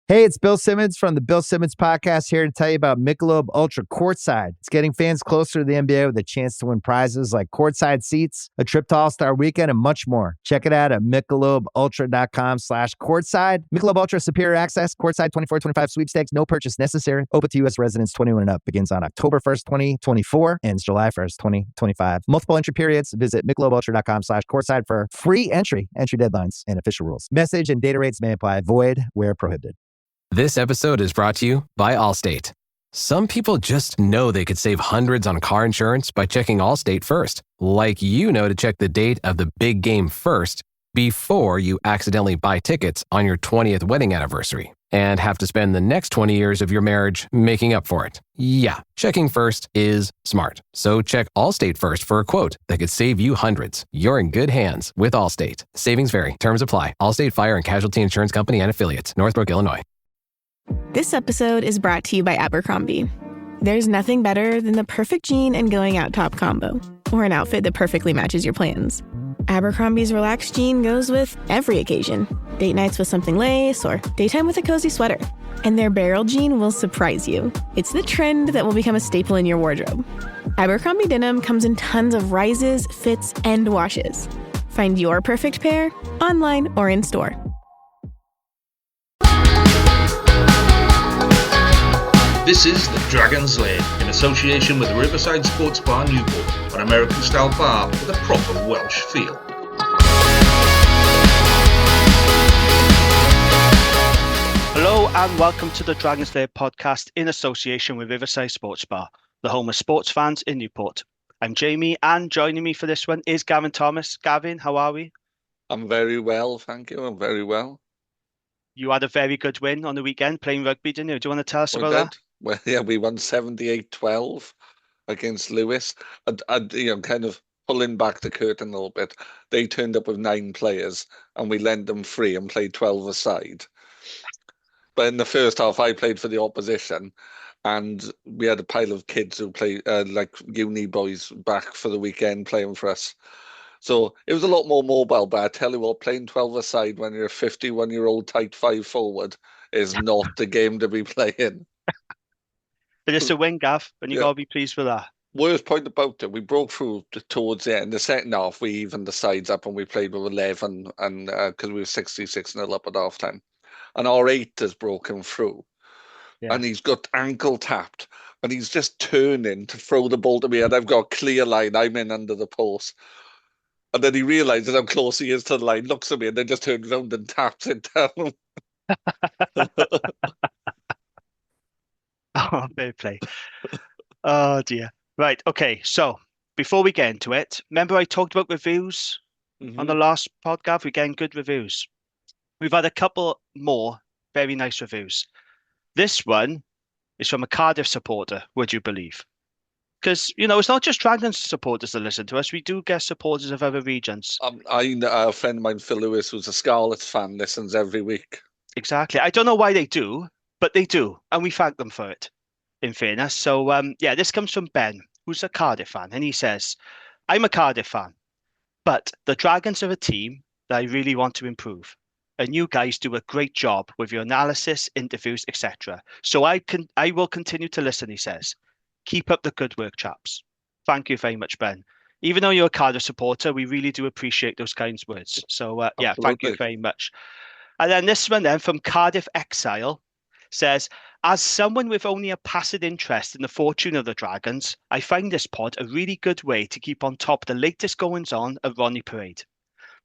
Hey, it's Bill Simmons from the Bill Simmons Podcast here to tell you about Michelob Ultra Courtside. It's getting fans closer to the NBA with a chance to win prizes like courtside seats, a trip to All-Star Weekend, and much more. Check it out at MichelobUltra.com/courtside. Michelob Ultra Superior Access, Courtside 24-25 sweepstakes, no purchase necessary. Open to U.S. residents 21 and up. Begins on October 1st, 2024, ends July 1st, 2025. Multiple entry periods. Visit MichelobUltra.com/courtside for free entry deadlines, and official rules. Message and data rates may apply. Void where prohibited. This episode is brought to you by Allstate. Some people just know they could save hundreds on car insurance by checking Allstate first, like you know to check the date of the big game first before you accidentally buy tickets on your 20th wedding anniversary and have to spend the next 20 years of your marriage making up for it. Yeah, checking first is smart. So check Allstate first for a quote that could save you hundreds. You're in good hands with Allstate. Savings vary. Terms apply. Allstate Fire and Casualty Insurance Company and Affiliates. Northbrook, Illinois. This episode is brought to you by Abercrombie. There's nothing better than the perfect jean and going out top combo, or an outfit that perfectly matches your plans. Abercrombie's relaxed jean goes with every occasion. Date nights with something lace, or daytime with a cozy sweater. And their barrel jean will surprise you. It's the trend that will become a staple in your wardrobe. Abercrombie denim comes in tons of rises, fits, and washes. Find your perfect pair online or in store. This is the Dragon's Lair, in association with the Riverside Sports Bar Newport, an American-style bar with a proper Welsh feel. Hello and welcome to the Dragon's Lair podcast in association with Riverside Sports Bar, the home of sports fans in Newport. I'm Jamie, and joining me for this one is Gavin Thomas. Gavin, how are we? I'm very well, thank you. I'm very well. You had a very good win on the weekend playing rugby, didn't you? Do you want to tell us about that? Well, yeah, we won 78-12 against Lewis. And kind of pulling back the curtain a little bit. They turned up with 9 players and we lent them free and played 12 aside. But in the first half, I played for the opposition and we had a pile of kids who play like uni boys back for the weekend playing for us. So it was a lot more mobile, but I tell you what, playing 12 aside when you're a 51-year-old tight 5 forward is not the game to be playing. But it's a win, Gav, and you got to be pleased with that. Worst point about it, we broke through towards the end. The second half, we evened the sides up and we played with 11, and because we were 66-0 up at half time. And our 8 has broken through. Yeah. And he's got ankle tapped, and he's just turning to throw the ball to me, and I've got a clear line. I'm in under the post. And then he realises how close he is to the line, looks at me, and then just turns around and taps it down. Oh, fair play. Oh, dear. Right, okay. So, before we get into it, remember I talked about reviews on the last podcast? We're getting good reviews. We've had a couple more very nice reviews. This one is from a Cardiff supporter, would you believe? Because, it's not just Dragons supporters that listen to us. We do get supporters of other regions. A friend of mine, Phil Lewis, who's a Scarlet fan, listens every week. Exactly. I don't know why they do, but they do. And we thank them for it, in fairness. So, this comes from Ben, who's a Cardiff fan. And he says, I'm a Cardiff fan, but the Dragons are a team that I really want to improve. And you guys do a great job with your analysis, interviews, etc. So I will continue to listen, he says. Keep up the good work, chaps. Thank you very much, Ben. Even though you're a Cardiff supporter, we really do appreciate those kinds of words. So, thank you very much. And then this one then from Cardiff Exile says, as someone with only a passive interest in the fortune of the Dragons, I find this pod a really good way to keep on top of the latest goings on at Ronnie Parade.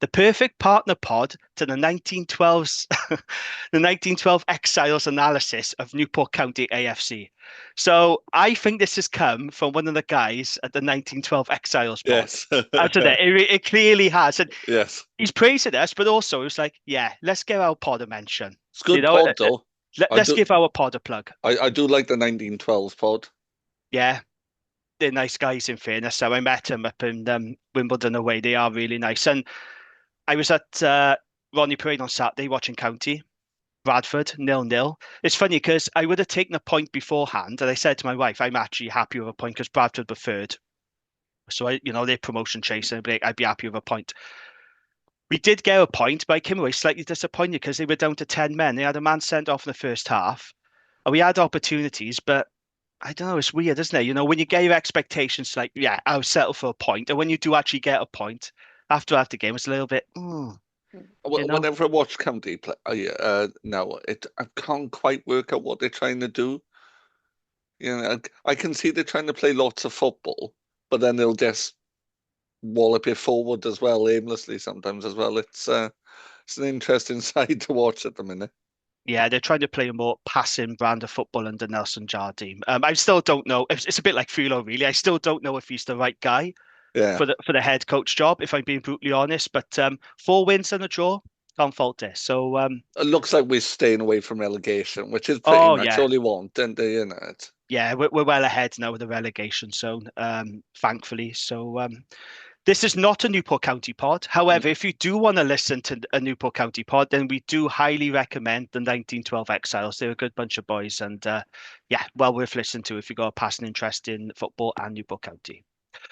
The perfect partner pod to the 1912's the 1912 Exiles analysis of Newport County AFC. So I think this has come from one of the guys at the 1912 Exiles pod. Yes. Out of there. It clearly has. And yes. He's praising us, but also it's like, let's give our pod a mention. It's good pod, though. Let's give our pod a plug. I do like the 1912 pod. Yeah. They're nice guys, in fairness. So I met them up in Wimbledon away. They are really nice. And I was at Ronnie Parade on Saturday watching County, Bradford, 0-0. It's funny because I would have taken a point beforehand, and I said to my wife, I'm actually happy with a point because Bradford were third. So, they're promotion chasing. I'd be happy with a point. We did get a point, but I came away slightly disappointed because they were down to 10 men. They had a man sent off in the first half. And we had opportunities, but I don't know, it's weird, isn't it? You know, when you get your expectations like, yeah, I'll settle for a point. And when you do actually get a point after the game, it's a little bit, you know? Whenever I watch county play, now I can't quite work out what they're trying to do. You know, I can see they're trying to play lots of football, but then they'll just wallop it forward as well, aimlessly sometimes as well. It's an interesting side to watch at the minute. Yeah, they're trying to play a more passing brand of football under Nelson Jardine. I still don't know. It's a bit like Philo, really. I still don't know if he's the right guy Yeah, for the head coach job, if I'm being brutally honest. But 4 wins and a draw, can't fault it. So it looks like we're staying away from relegation, which is pretty oh much yeah, all you want, and you know it. yeah, we're well ahead now with the relegation zone, thankfully. So this is not a Newport County pod. However, if you do want to listen to a Newport County pod, then we do highly recommend the 1912 Exiles. They're a good bunch of boys, and yeah, well worth listening to if you've got a passing interest in football and Newport County.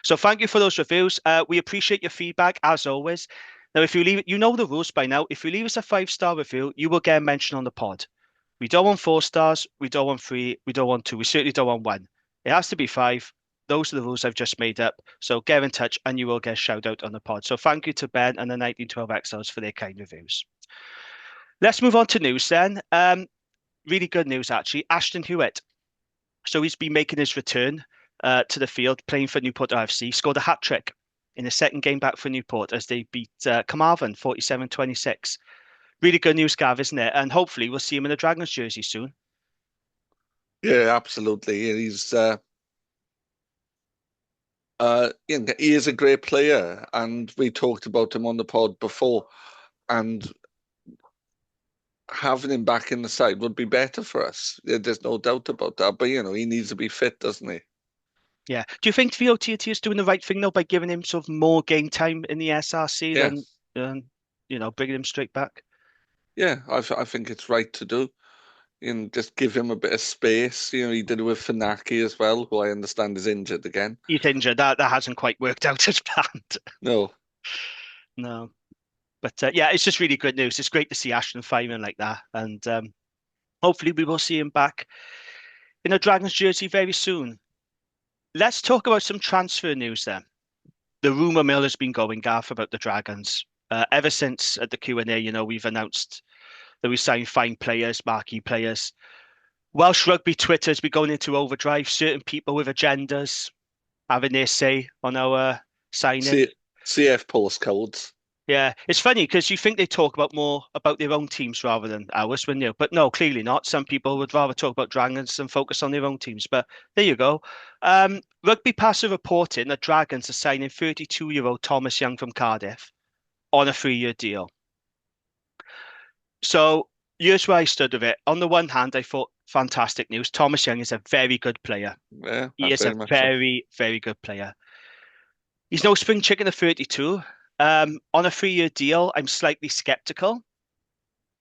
So thank you for those reviews. We appreciate your feedback as always. Now, if you leave, you know the rules by now. If you leave us a 5-star review, you will get a mention on the pod. We don't want 4 stars. We don't want 3. We don't want 2. We certainly don't want 1. It has to be 5. Those are the rules I've just made up. So get in touch and you will get a shout out on the pod. So thank you to Ben and the 1912 Exiles for their kind reviews. Let's move on to news then. Really good news, actually. Ashton Hewitt. So he's been making his return to the field, playing for Newport RFC. Scored a hat-trick in the second game back for Newport as they beat Carmarthen 47-26. Really good news, Gav, isn't it? And hopefully we'll see him in a Dragons jersey soon. Yeah, absolutely. He's he is a great player, and we talked about him on the pod before, and having him back in the side would be better for us. There's no doubt about that. But you know, he needs to be fit, doesn't he? Yeah. Do you think VOTT is doing the right thing though by giving him sort of more game time in the SRC Yeah. than bringing him straight back? Yeah, I think it's right to do. You know, just give him a bit of space. You know, he did it with Funaki as well, who I understand is injured again. He's injured. That hasn't quite worked out as planned. No. No. But yeah, it's just really good news. It's great to see Ashton firing like that. And hopefully we will see him back in a Dragons jersey very soon. Let's talk about some transfer news then. The rumour mill has been going, Garth, about the Dragons. Ever since at the Q&A, we've announced that we signed fine players, marquee players. Welsh rugby Twitter's been going into overdrive. Certain people with agendas having their say on our signing. CF postcodes. Yeah, it's funny because you think they talk more about their own teams rather than ours, wouldn't you? But no, clearly not. Some people would rather talk about Dragons than focus on their own teams. But there you go. Rugby Pass are reporting that Dragons are signing 32-year-old Thomas Young from Cardiff on a 3-year deal. So here's where I stood with it. On the one hand, I thought fantastic news. Thomas Young is a very good player. Yeah, he is a very, very good player. He's no spring chicken at 32. On a 3-year deal, I'm slightly skeptical.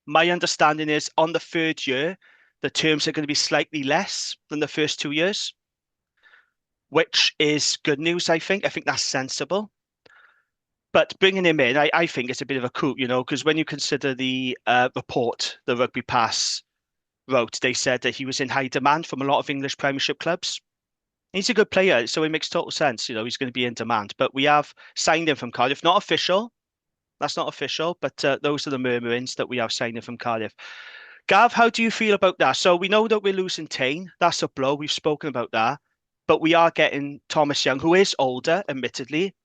My understanding is on the 3rd year, the terms are going to be slightly less than the first 2 years, which is good news, I think. I think that's sensible. But bringing him in, I think it's a bit of a coup, because when you consider the report the Rugby Pass wrote, they said that he was in high demand from a lot of English Premiership clubs. He's a good player, so it makes total sense. He's going to be in demand. But we have signed him from Cardiff. Not official. That's not official, but those are the murmurings that we have signed him from Cardiff. Gav, how do you feel about that? So we know that we're losing Tane. That's a blow. We've spoken about that. But we are getting Thomas Young, who is older, admittedly.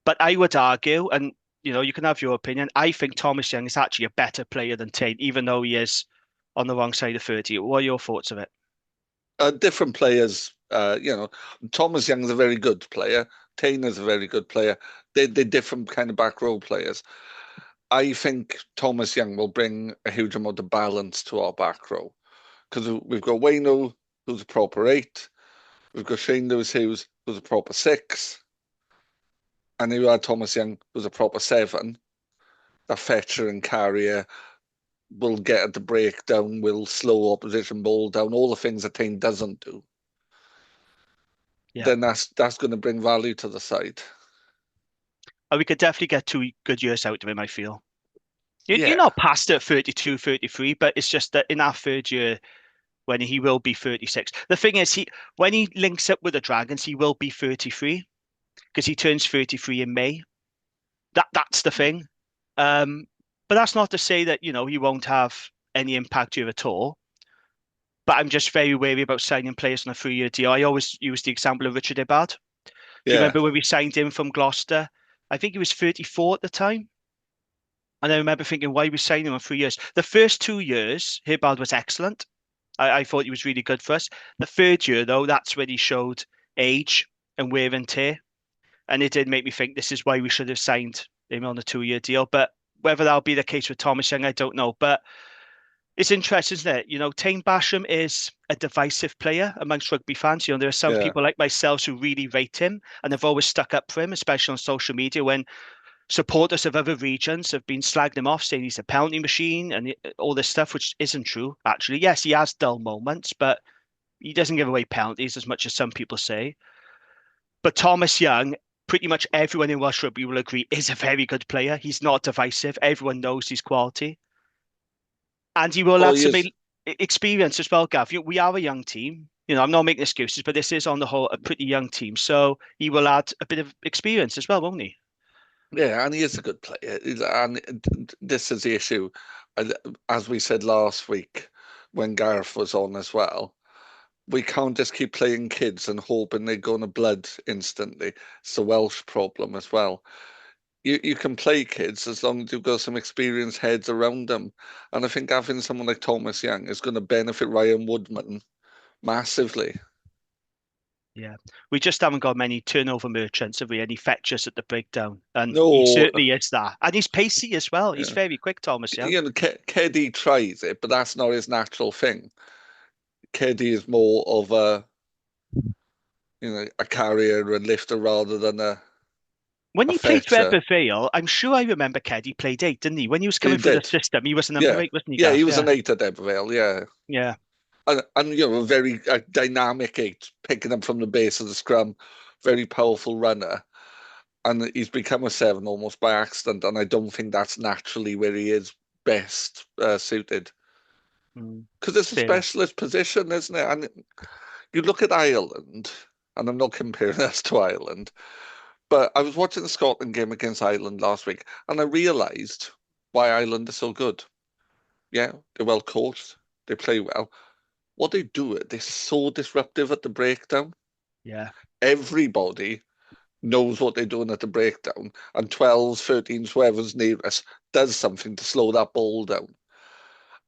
But I would argue, and you can have your opinion, I think Thomas Young is actually a better player than Tane, even though he is on the wrong side of 30. What are your thoughts of it? Different players. Thomas Young's a very good player. Tane is a very good player. They're different kind of back row players. I think Thomas Young will bring a huge amount of balance to our back row because we've got Wayno, who's a proper 8. We've got Shane Lewis-Hughes, who's a proper 6. And you had Thomas Young, who's a proper 7. That fetcher and carrier will get at the breakdown, will slow opposition ball down, all the things that Tane doesn't do. Yeah. Then that's going to bring value to the side. And we could definitely get 2 good years out of him, I feel. You're Yeah. not past it at 32, 33, but it's just that in our third year, when he will be 36. The thing is, when he links up with the Dragons, he will be 33 because he turns 33 in May. That's the thing. But that's not to say that, he won't have any impact here at all. But I'm just very wary about signing players on a 3-year deal. I always use the example of Richard Ibbard. Do you Yeah. remember when we signed him from Gloucester? I think he was 34 at the time. And I remember thinking, why we signed him on 3 years? The first 2 years, Hibbard was excellent. I thought he was really good for us. The third year, though, that's when he showed age and wear and tear. And it did make me think this is why we should have signed him on a 2-year deal. But whether that'll be the case with Thomas Young, I don't know. But it's interesting, isn't it? Tane Basham is a divisive player amongst rugby fans. There are some Yeah. people like myself who really rate him and have always stuck up for him, especially on social media when supporters of other regions have been slagging him off, saying he's a penalty machine and all this stuff, which isn't true, actually. Yes, he has dull moments, but he doesn't give away penalties as much as some people say. But Thomas Young, pretty much everyone in Welsh rugby will agree, is a very good player. He's not divisive. Everyone knows his quality. And he will Oh, add he some is. experience as well, Gav. We are a young team. I'm not making excuses, but this is on the whole a pretty young team. So he will add a bit of experience as well, won't he? Yeah, and he is a good player. This is the issue. As we said last week when Gareth was on as well, we can't just keep playing kids and hoping they're going to blood instantly. It's the Welsh problem as well. You can play kids as long as you've got some experienced heads around them. And I think having someone like Thomas Young is going to benefit Ryan Woodman massively. Yeah, we just haven't got many turnover merchants, have we? Any fetchers at the breakdown, and he No, certainly is that. And he's pacey as well. He's yeah. very quick, Thomas Young. Keddy tries it, but that's not his natural thing. Keddy is more of a carrier and lifter rather than When a he played for fetcher. Ebervale, I'm sure I remember Keddy played 8, didn't he? When he was coming He through the did. system, he was a number Yeah. 8, wasn't he, Yeah, he Gav? was Yeah, an 8 at Evervale, yeah. yeah. And a very dynamic 8, picking up from the base of the scrum, very powerful runner. And he's become a 7 almost by accident, and I don't think that's naturally where he is best suited. Because it's a Fair. specialist position, isn't it? And you look at Ireland, and I'm not comparing us to Ireland, but I was watching the Scotland game against Ireland last week, and I realised why Ireland are so good. Yeah, they're well coached, they play well. What they do, they're so disruptive at the breakdown. Yeah. Everybody knows what they're doing at the breakdown, and 12s, 13s, whoever's nearest does something to slow that ball down.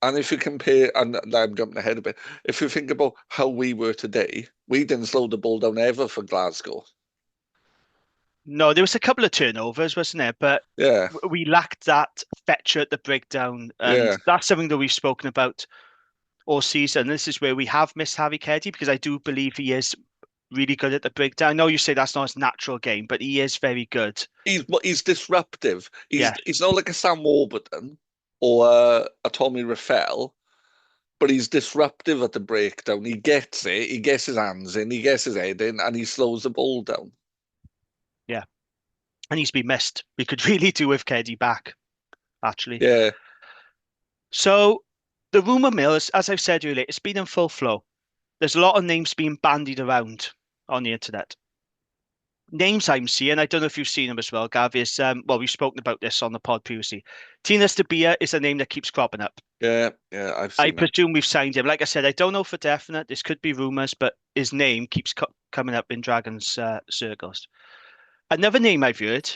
And if you compare, and I'm jumping ahead a bit, if you think about how we were today, we didn't slow the ball down ever for Glasgow. No, there was a couple of turnovers, wasn't there? But Yeah, we lacked that fetcher at the breakdown. And yeah. that's something that we've spoken about all season. This is where we have missed Harry Keddy because I do believe he is really good at the breakdown. I know you say that's not his natural game, but he is very good. He's disruptive. Yeah. He's not like a Sam Warburton or a Tommy Raffel, but he's disruptive at the breakdown. He gets it. He gets his hands in. He gets his head in, and he slows the ball down. Yeah. And he's been missed. We could really do with Keddy back, actually. Yeah. So the rumour mill, as I've said earlier, it's been in full flow. There's a lot of names being bandied around on the internet. Names I'm seeing, I don't know if you've seen them as well, Gav, is, we've spoken about this on the pod previously. Tinas de Beer is a name that keeps cropping up. Yeah, I've seen I it. presume we've signed him. Like I said, I don't know for definite. This could be rumours, but his name keeps coming up in Dragons circles. Another name I've heard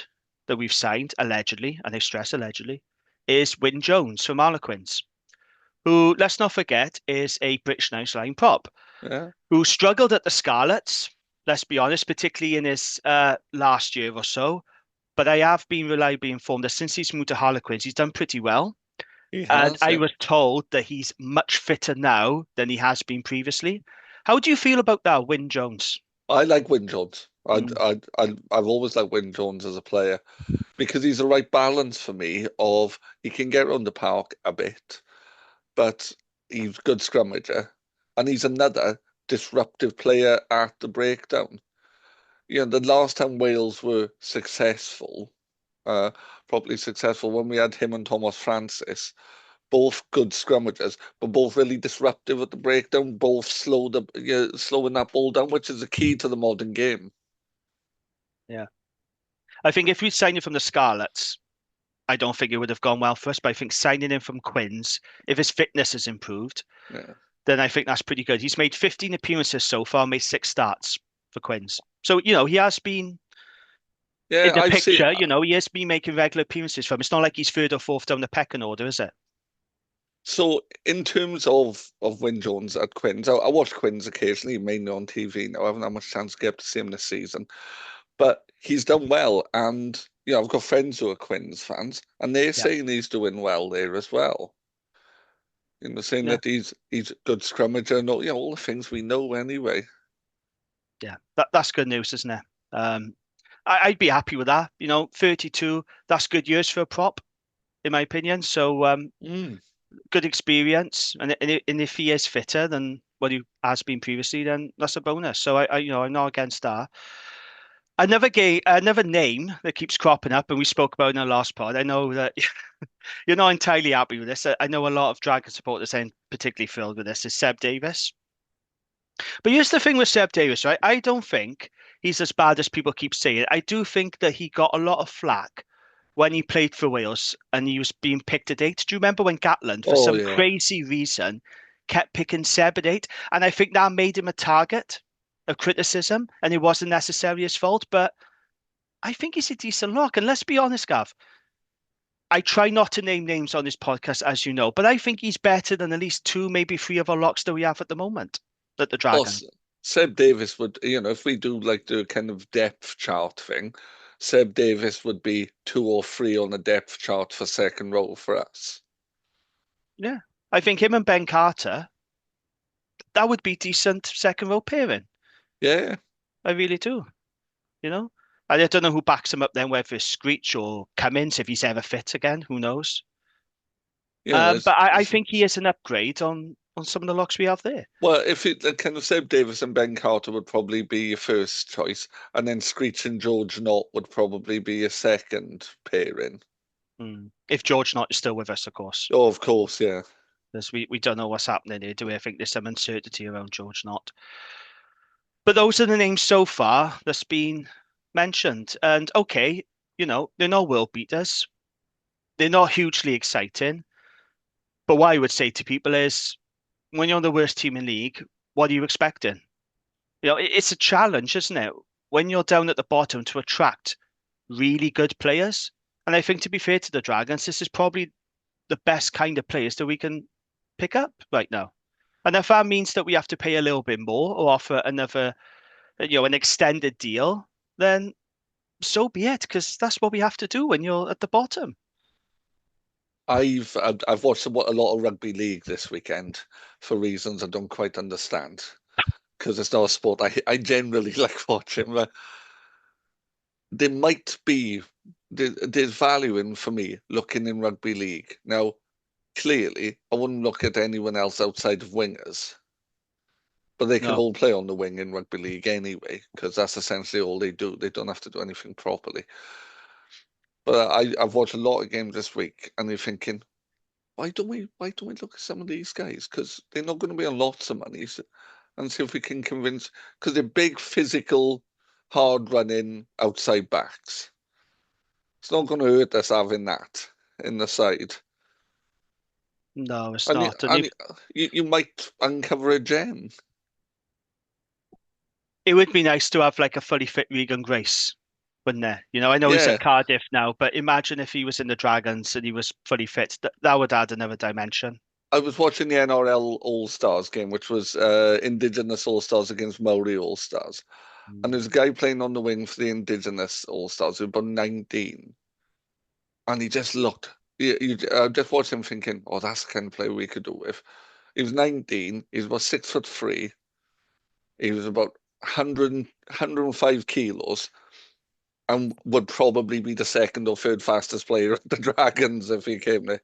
that we've signed, allegedly, and I stress allegedly, is Wyn Jones from Harlequins, who, let's not forget, is a British nice line prop, who struggled at the Scarlets, let's be honest, particularly in his last year or so. But I have been reliably informed that since he's moved to Harlequins, he's done pretty well. And I was told that he's much fitter now than he has been previously. How do you feel about that, Wyn Jones? I like Wyn Jones. I've always liked Wyn Jones as a player because he's the right balance for me of he can get around the park a bit, but he's a good scrummager, and he's another disruptive player at the breakdown. The last time Wales were successful properly successful when we had him and Thomas Francis. Both good scrummagers, but both really disruptive at the breakdown. Both slowing that ball down, which is a key to the modern game. Yeah. I think if we signed him from the Scarlets, I don't think it would have gone well for us. But I think signing him from Quins, if his fitness has improved, then I think that's pretty good. He's made 15 appearances so far, made 6 starts for Quins. So, he has been in the picture, he has been making regular appearances for him. It's not like he's third or fourth down the pecking order, is it? So in terms of Wyn Jones at Quins, I watch Quins occasionally, mainly on TV now. I haven't had much chance to get to see him this season. But he's done well, and I've got friends who are Quins fans, and they're saying he's doing well there as well. Saying that he's a good scrummager and all the things we know anyway. Yeah, that's good news, isn't it? I'd be happy with that. 32, that's good years for a prop, in my opinion. So good experience, and if he is fitter than what he has been previously, then that's a bonus. So I'm not against that. Another name that keeps cropping up, and we spoke about in the last pod. I know that you're not entirely happy with this. I know a lot of Dragon supporters ain't particularly thrilled with this. Is Seb Davis. But here's the thing with Seb Davis, right? I don't think he's as bad as people keep saying. I do think that he got a lot of flack when he played for Wales and he was being picked at 8. Do you remember when Gatland, for some crazy reason, kept picking Seb at 8? And I think that made him a target of criticism, and it wasn't necessarily his fault. But I think he's a decent lock. And let's be honest, Gav, I try not to name names on this podcast, as you know, but I think he's better than at least 2, maybe 3 of our locks that we have at the moment at the Dragon. Plus, Seb Davis would, if we do like the kind of depth chart thing, Seb Davis would be 2 or 3 on the depth chart for second row for us. Yeah, I think him and Ben Carter, that would be decent second row pairing. Yeah, I really do. I don't know who backs him up then, whether it's Screech or Cummins, if he's ever fit again. Who knows? But I think he is an upgrade on some of the locks we have there. Well, if it kind of Seb Davis and Ben Carter would probably be your first choice, and then Screech and George Knott would probably be your second pairing. If George Knott is still with us, of course. Oh, of course, yeah. Because we don't know what's happening here, do we? I think there's some uncertainty around George Knott. But those are the names so far that's been mentioned. And okay, they're not world beaters. They're not hugely exciting. But what I would say to people is, when you're the worst team in league, what are you expecting? It's a challenge, isn't it? When you're down at the bottom to attract really good players. And I think, to be fair to the Dragons, this is probably the best kind of players that we can pick up right now. And if that means that we have to pay a little bit more or offer another, an extended deal, then so be it, because that's what we have to do when you're at the bottom. I've watched a lot of rugby league this weekend for reasons I don't quite understand, because it's not a sport I generally like watching. But there might be there's value in, for me, looking in rugby league now. Clearly, I wouldn't look at anyone else outside of wingers, but they can all play on the wing in rugby league anyway, because that's essentially all they do. They don't have to do anything properly. But I've watched a lot of games this week, and you're thinking, why don't we look at some of these guys? Because they're not going to be on lots of money, and see if we can convince. Because they're big, physical, hard-running outside backs. It's not going to hurt us having that in the side. No, it's not. You might uncover a gem. It would be nice to have like a fully fit Regan Grace, wouldn't it? I know he's at Cardiff now, but imagine if he was in the Dragons and he was fully fit. That would add another dimension. I was watching the NRL All-Stars game, which was Indigenous All-Stars against Maori All-Stars. And there's a guy playing on the wing for the Indigenous All-Stars who's about 19. And he just looked... You just watched him thinking, oh, that's the kind of player we could do with. He was 19. He was about 6'3". He was about 105 kilos, and would probably be the second or third fastest player at the Dragons if he came there.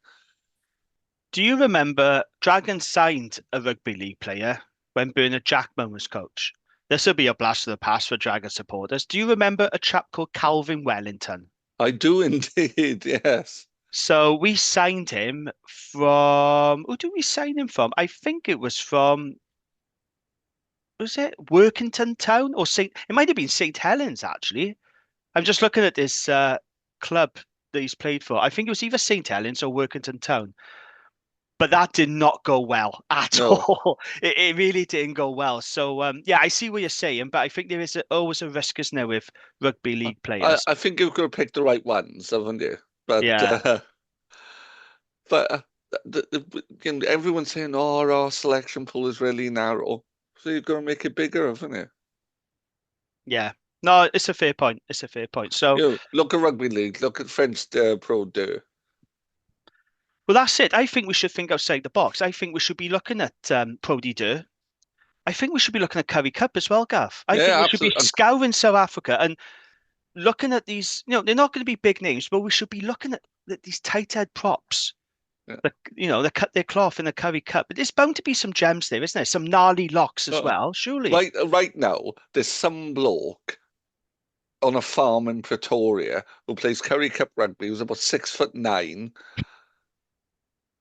Do you remember Dragons signed a rugby league player when Bernard Jackman was coach? This will be a blast of the past for Dragon supporters. Do you remember a chap called Calvin Wellington? I do indeed, yes. So we signed him from, who did we sign him from? I think it was from, was it Workington Town or St. It might have been St. Helens, actually. I'm just looking at this club that he's played for. I think it was either St. Helens or Workington Town. But that did not go well at No. all. It really didn't go well. So yeah, I see what you're saying, but I think there is always a risk, isn't there, with rugby league players? I think you've got to pick the right ones, haven't you? But Yeah, but you know, everyone's saying, "Oh, our selection pool is really narrow," so you've got to make it bigger, haven't you? yeah. No, it's a fair point. It's a fair point. So, You know, look at rugby league, look at French Pro 2. well, that's it. I think we should think outside the box. I think we should be looking at Pro D2. I think we should be looking at Curry Cup as well, Gav. I think Yeah, we should be absolutely. scouring South Africa and looking at these. You know, they're not going to be big names, but we should be looking at these tight head props. Yeah. They cut their cloth in the Curry Cup. But there's bound to be some gems there, isn't there? Some gnarly locks as well, surely. Right now, there's some bloke on a farm in Pretoria who plays Curry Cup rugby, who's about 6'9",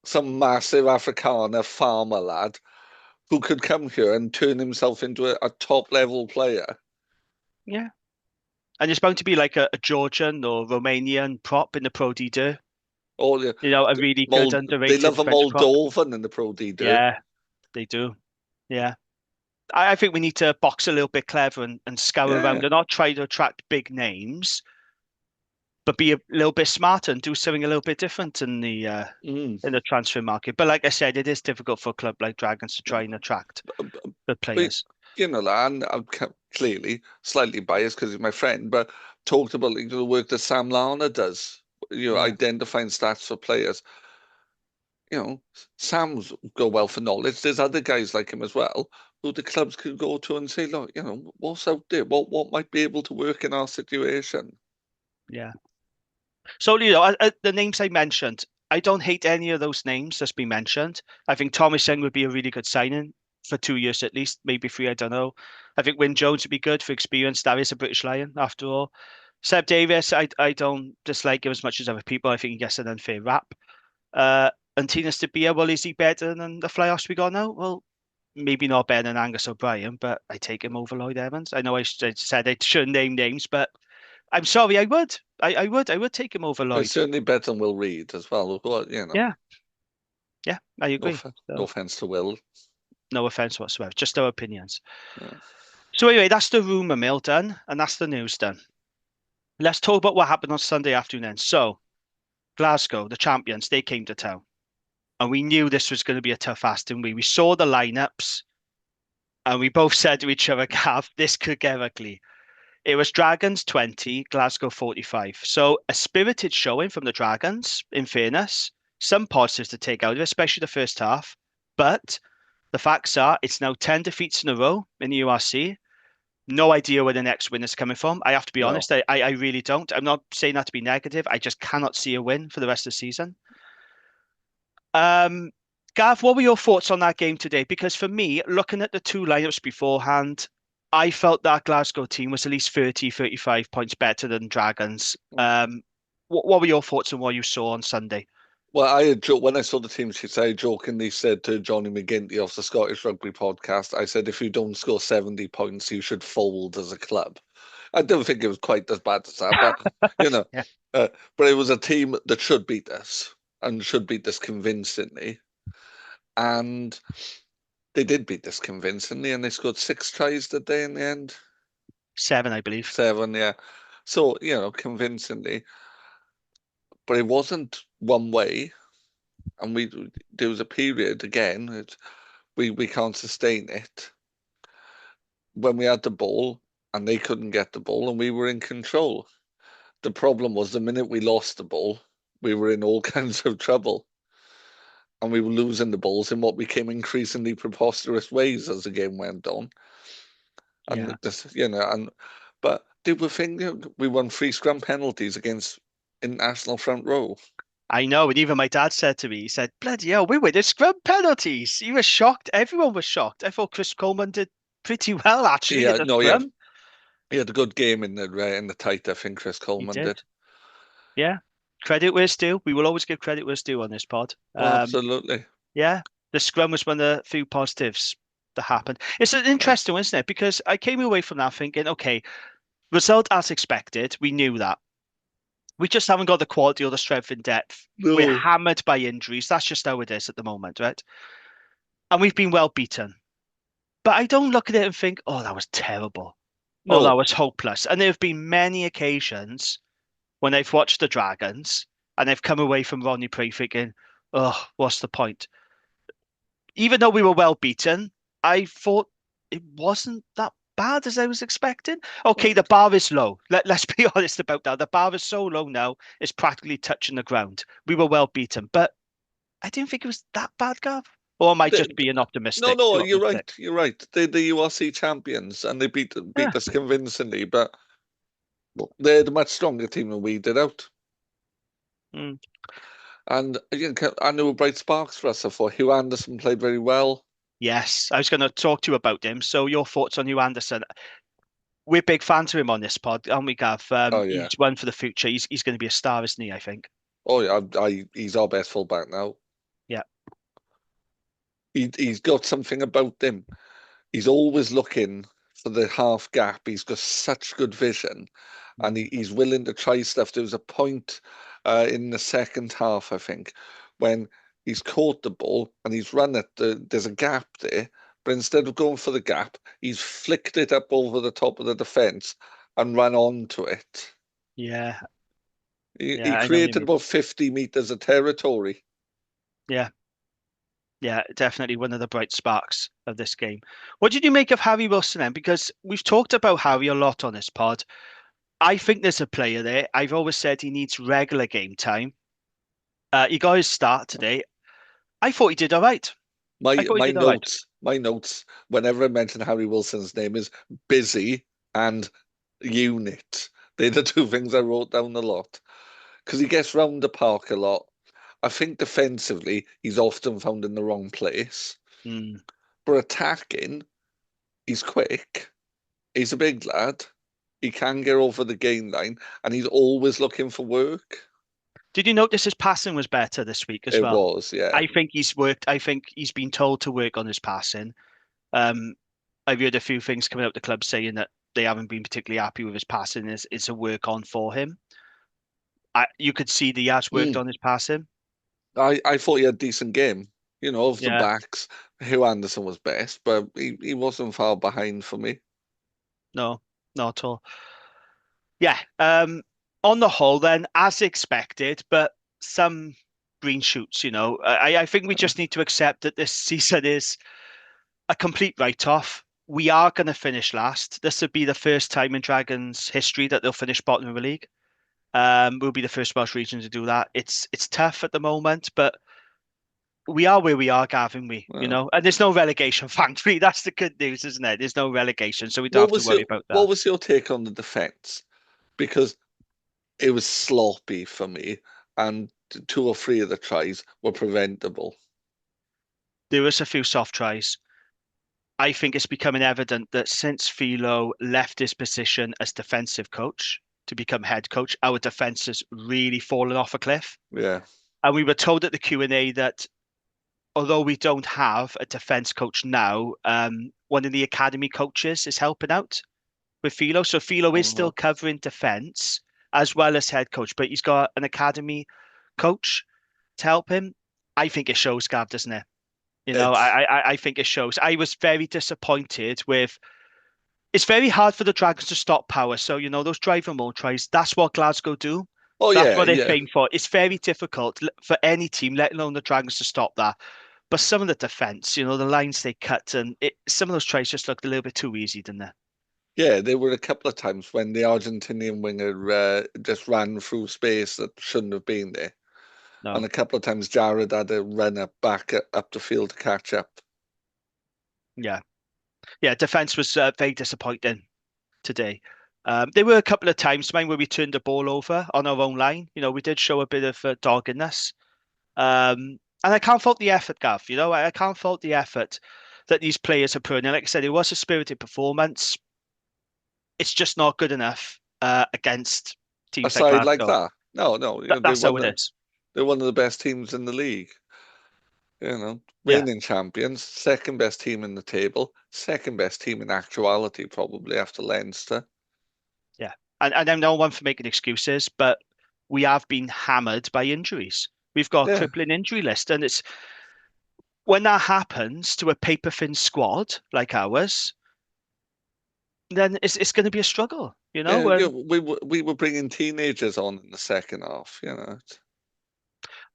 some massive Afrikaner farmer lad who could come here and turn himself into a top level player. Yeah. And there's bound to be like a Georgian or Romanian prop in the Pro D2. Or A really good they underrated love a French prop. Moldovan in the Pro D2. Yeah, they do. Yeah. I think we need to box a little bit clever and scour around and not try to attract big names, but be a little bit smarter and do something a little bit different in the transfer market. But like I said, it is difficult for a club like Dragons to try and attract the players. You know, and I'm clearly slightly biased because he's my friend, but talked about the work that Sam Lana does, identifying stats for players. You know, Sam's got wealth of knowledge. There's other guys like him as well who the clubs could go to and say, look, what's out there? What might be able to work in our situation? Yeah. So, the names I mentioned, I don't hate any of those names that's been mentioned. I think Thomas Young would be a really good signing for 2 years at least, maybe 3, I don't know. I think Wyn Jones would be good for experience. That is a British Lion, after all. Seb Davis, I don't dislike him as much as other people. I think he gets an unfair rap. And Tina Stabia, well, is he better than the fly-offs we got now? Well, maybe not better than Angus O'Brien, but I take him over Lloyd Evans. I know I said I shouldn't name names, but I'm sorry, I would. I would take him over Lloyd. It's certainly better than Will Reed as well. Yeah. Yeah, I agree. No offense to Will. No offense whatsoever. Just our opinions. Yeah. So anyway, that's the rumour mill done, and that's the news done. Let's talk about what happened on Sunday afternoon then. So, Glasgow, the champions, they came to town. And we knew this was going to be a tough ask, didn't we? We saw the lineups, and we both said to each other, Gav, this could get ugly. It was Dragons 20, Glasgow 45. So a spirited showing from the Dragons, in fairness. Some positives to take out of it, especially the first half. But the facts are, it's now 10 defeats in a row in the URC. No idea where the next win is coming from. I have to be honest. I really don't. I'm not saying that to be negative. I just cannot see a win for the rest of the season. Gav, what were your thoughts on that game today? Because for me, looking at the two lineups beforehand, I felt that Glasgow team was at least 30, 35 points better than Dragons. What were your thoughts on what you saw on Sunday? Well, when I saw the team sheets, I jokingly said to Johnny McGinty of the Scottish Rugby Podcast, I said, if you don't score 70 points, you should fold as a club. I don't think it was quite as bad as that, but, Yeah. But it was a team that should beat us and should beat us convincingly. And they did beat us convincingly, and they scored 6 tries that day in the end. 7, I believe. 7, yeah. So, convincingly. But it wasn't one way. And there was a period, again, we can't sustain it. When we had the ball, and they couldn't get the ball, and we were in control. The problem was the minute we lost the ball, we were in all kinds of trouble. And we were losing the balls in what became increasingly preposterous ways as the game went on. And but they were thinking we won 3 scrum penalties against international front row. I know, and even my dad said to me, he said, bloody hell, we were the scrum penalties. He was shocked. Everyone was shocked. I thought Chris Coleman did pretty well, actually. He had a good game in the tight, I think Chris Coleman did. Yeah. Credit where it's due. We will always give credit where it's due on this pod. Oh, absolutely. Yeah. The scrum was one of the few positives that happened. It's an interesting one, isn't it? Because I came away from that thinking, okay, result as expected. We knew that. We just haven't got the quality or the strength in depth. We're No. hammered by injuries. That's just how it is at the moment, right? And we've been well beaten. But I don't look at it and think, oh, that was terrible. Oh, that No. was hopeless. And there have been many occasions when I've watched the Dragons and I've come away from Ronnie Prey thinking, oh, what's the point? Even though we were well beaten, I thought it wasn't that bad as I was expecting. Okay, the bar is low. Let's be honest about that. The bar is so low now, it's practically touching the ground. We were well beaten, but I didn't think it was that bad, Gav. Or am I just The- being No, optimistic? no, Too you're optimistic? right. You're right. They're the URC champions and they Yeah. beat us convincingly, but they're the much stronger team than we did out. Mm. And again, I know bright sparks for us. I thought Hugh Anderson played very well. Yes, I was going to talk to you about him. So your thoughts on Hugh Anderson? We're big fans of him on this pod, aren't we, Gav? Oh He's yeah. one for the future. He's going to be a star, isn't he? I think. Oh yeah. He's our best fullback now. Yeah. He's got something about him. He's always looking for the half gap. He's got such good vision, and he's willing to try stuff. There was a point in the second half, I think, when he's caught the ball and he's run at there's a gap there, but instead of going for the gap, he's flicked it up over the top of the defence and run onto it. Yeah. He Yeah. I know what you created mean. about 50 meters of territory. Yeah. Yeah. Definitely one of the bright sparks of this game. What did you make of Harry Wilson then? Because we've talked about Harry a lot on this pod. I think there's a player there. I've always said he needs regular game time. He got his start today. I thought he did all right. I My thought he my did all right. notes, my notes, whenever I mention Harry Wilson's name is busy and unit. They're the two things I wrote down a lot. Because he gets round the park a lot. I think defensively, he's often found in the wrong place. Mm. But attacking, he's quick. He's a big lad. He can get over the gain line, and he's always looking for work. Did you notice his passing was better this week as It well? was, yeah. I think he's worked. I think he's been told to work on his passing. Um, I've heard a few things coming out the club saying that they haven't been particularly happy with his passing. It's a work on for him. You could see the has worked Mm. on his passing. I thought he had a decent game. You know, of the Yeah, backs, Hugh Anderson was best, but he wasn't far behind for me. no, not at all. Yeah. On the whole, then, as expected, but some green shoots. I think we just need to accept that this season is a complete write-off. We are going to finish last. This would be the first time in Dragons history that they'll finish bottom of the league. We'll be the first Welsh region to do that. It's tough at the moment, but we are where we are, Gavin. Well, And there's no relegation. Thankfully, that's the good news, isn't it? There's no relegation, so we don't what have to was your worry about what that. was your take on the defence? Because it was sloppy for me, and two or three of the tries were preventable. There was a few soft tries. I think it's becoming evident that since Philo left his position as defensive coach to become head coach, our defence has really fallen off a cliff. Yeah. And we were told at the Q&A that although we don't have a defence coach now, one of the academy coaches is helping out with Philo. So Philo is still Oh, covering defence as well as head coach, but he's got an academy coach to help him. I think it shows, Gav, doesn't it? it's I think it shows. I was very disappointed with. It's very hard for the Dragons to stop power. So those driver mode tries. That's what Glasgow do. oh That's yeah, what they're yeah, famed for. It's very difficult for any team, let alone the Dragons, to stop that. But some of the defense, the lines they cut, and some of those tries just looked a little bit too easy, didn't they? yeah. There were a couple of times when the Argentinian winger just ran through space that shouldn't have been there, and No. a couple of times Jared had to run up the field to catch up. Yeah. Yeah. Defense was very disappointing today. There were a couple of times, where we turned the ball over on our own line. We did show a bit of doggedness. And I can't fault the effort, Gav. I can't fault the effort that these players are putting in. Like I said, it was a spirited performance. It's just not good enough against A teams like side like Glasgow. that. No, That's how it is. they're one of the best teams in the league. Yeah. Reigning champions, second best team in the table, second best team in actuality, probably after Leinster. Yeah. And I'm no one for making excuses, but we have been hammered by injuries. We've got a Yeah, crippling injury list, and it's when that happens to a paper thin squad like ours, then it's going to be a struggle, you know. we were bringing teenagers on in the second half.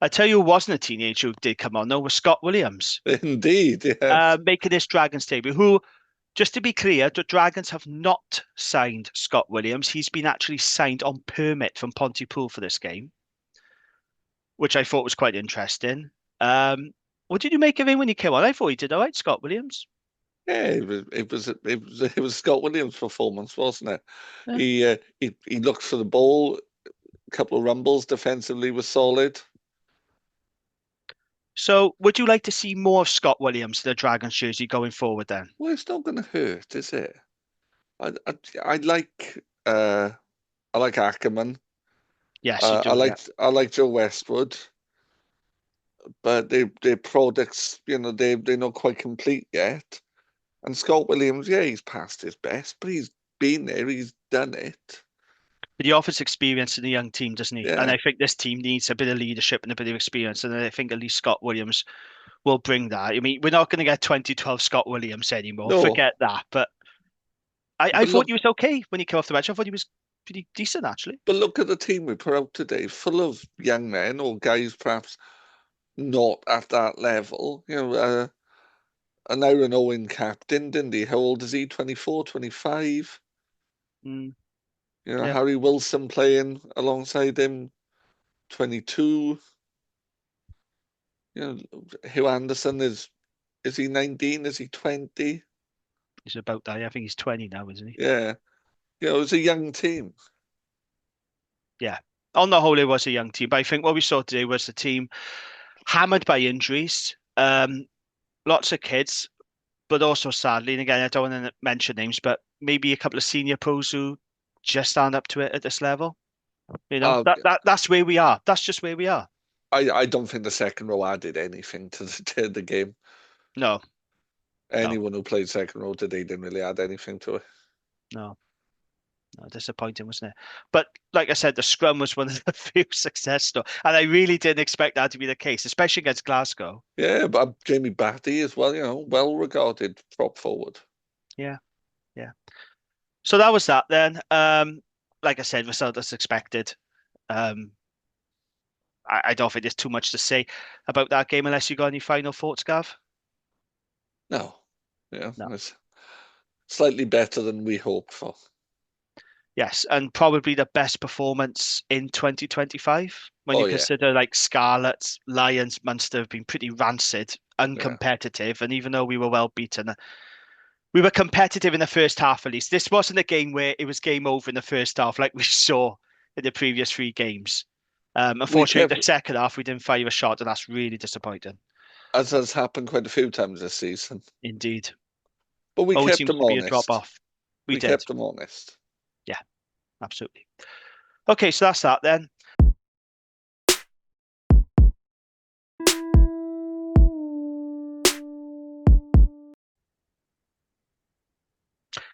I tell you, who wasn't a teenager who did come on though was Scott Williams, Indeed, yes. making this Dragons debut. Who, just to be clear, the Dragons have not signed Scott Williams. He's been actually signed on permit from Pontypool for this game, which I thought was quite interesting. What did you make of him when he came on? I thought he did all right, Scott Williams. Yeah, it was Scott Williams' performance, wasn't it? Yeah. He looked for the ball, a couple of rumbles defensively was solid. So, would you like to see more of Scott Williams in the Dragons jersey going forward then? Well, it's not going to hurt, is it? I, I, I like uh, I like Ackerman. Yes, you do. Yeah. I like Joe Westwood, but their products, they're not quite complete yet. And Scott Williams, yeah, he's past his best, but he's been there, he's done it. But he offers experience in the young team, doesn't he? And Yeah. I think this team needs a bit of leadership and a bit of experience. And I think at least Scott Williams will bring that. I mean, we're not going to get 2012 Scott Williams anymore. No, Forget that. But I but thought look, he was okay when he came off the bench. I thought he was pretty decent, actually. but look at the team we put out today, full of young men or guys perhaps not at that level. An Aaron Owen captain, didn't he? How old is he? 24, 25? Mm, yeah. Harry Wilson playing alongside him, 22. Hugh Anderson is he 19? Is he 20? He's about that. I think he's 20 now, isn't he? Yeah. It's a young team. Yeah. On the whole, it was a young team. But I think what we saw today was the team hammered by injuries. Lots of kids, but also sadly, and again, I don't want to mention names, but maybe a couple of senior pros who just aren't up to it at this level. That's where we are. That's just where we are. I don't think the second row added anything to the game. No. Anyone who played second row today didn't really add anything to it. No, disappointing, wasn't it? But like I said, the scrum was one of the few success stories, and I really didn't expect that to be the case, especially against Glasgow. Yeah, but Jamie Batty as well, well regarded prop forward. Yeah. So that was that then. Like I said, result as expected. I don't think there's too much to say about that game unless you got any final thoughts, Gav. No. Yeah, No. it's slightly better than we hoped for. Yes, and probably the best performance in 2025 when you consider like Scarlets, Lions, Munster have been pretty rancid, uncompetitive, and even though we were well beaten, we were competitive in the first half at least. This wasn't a game where it was game over in the first half like we saw in the previous three games. Unfortunately, the second half we didn't fire a shot, and that's really disappointing. As has happened quite a few times this season. Indeed. But we kept seems them to be honest. A drop off. We did. Kept them honest. Yeah, absolutely. Okay, so that's that then.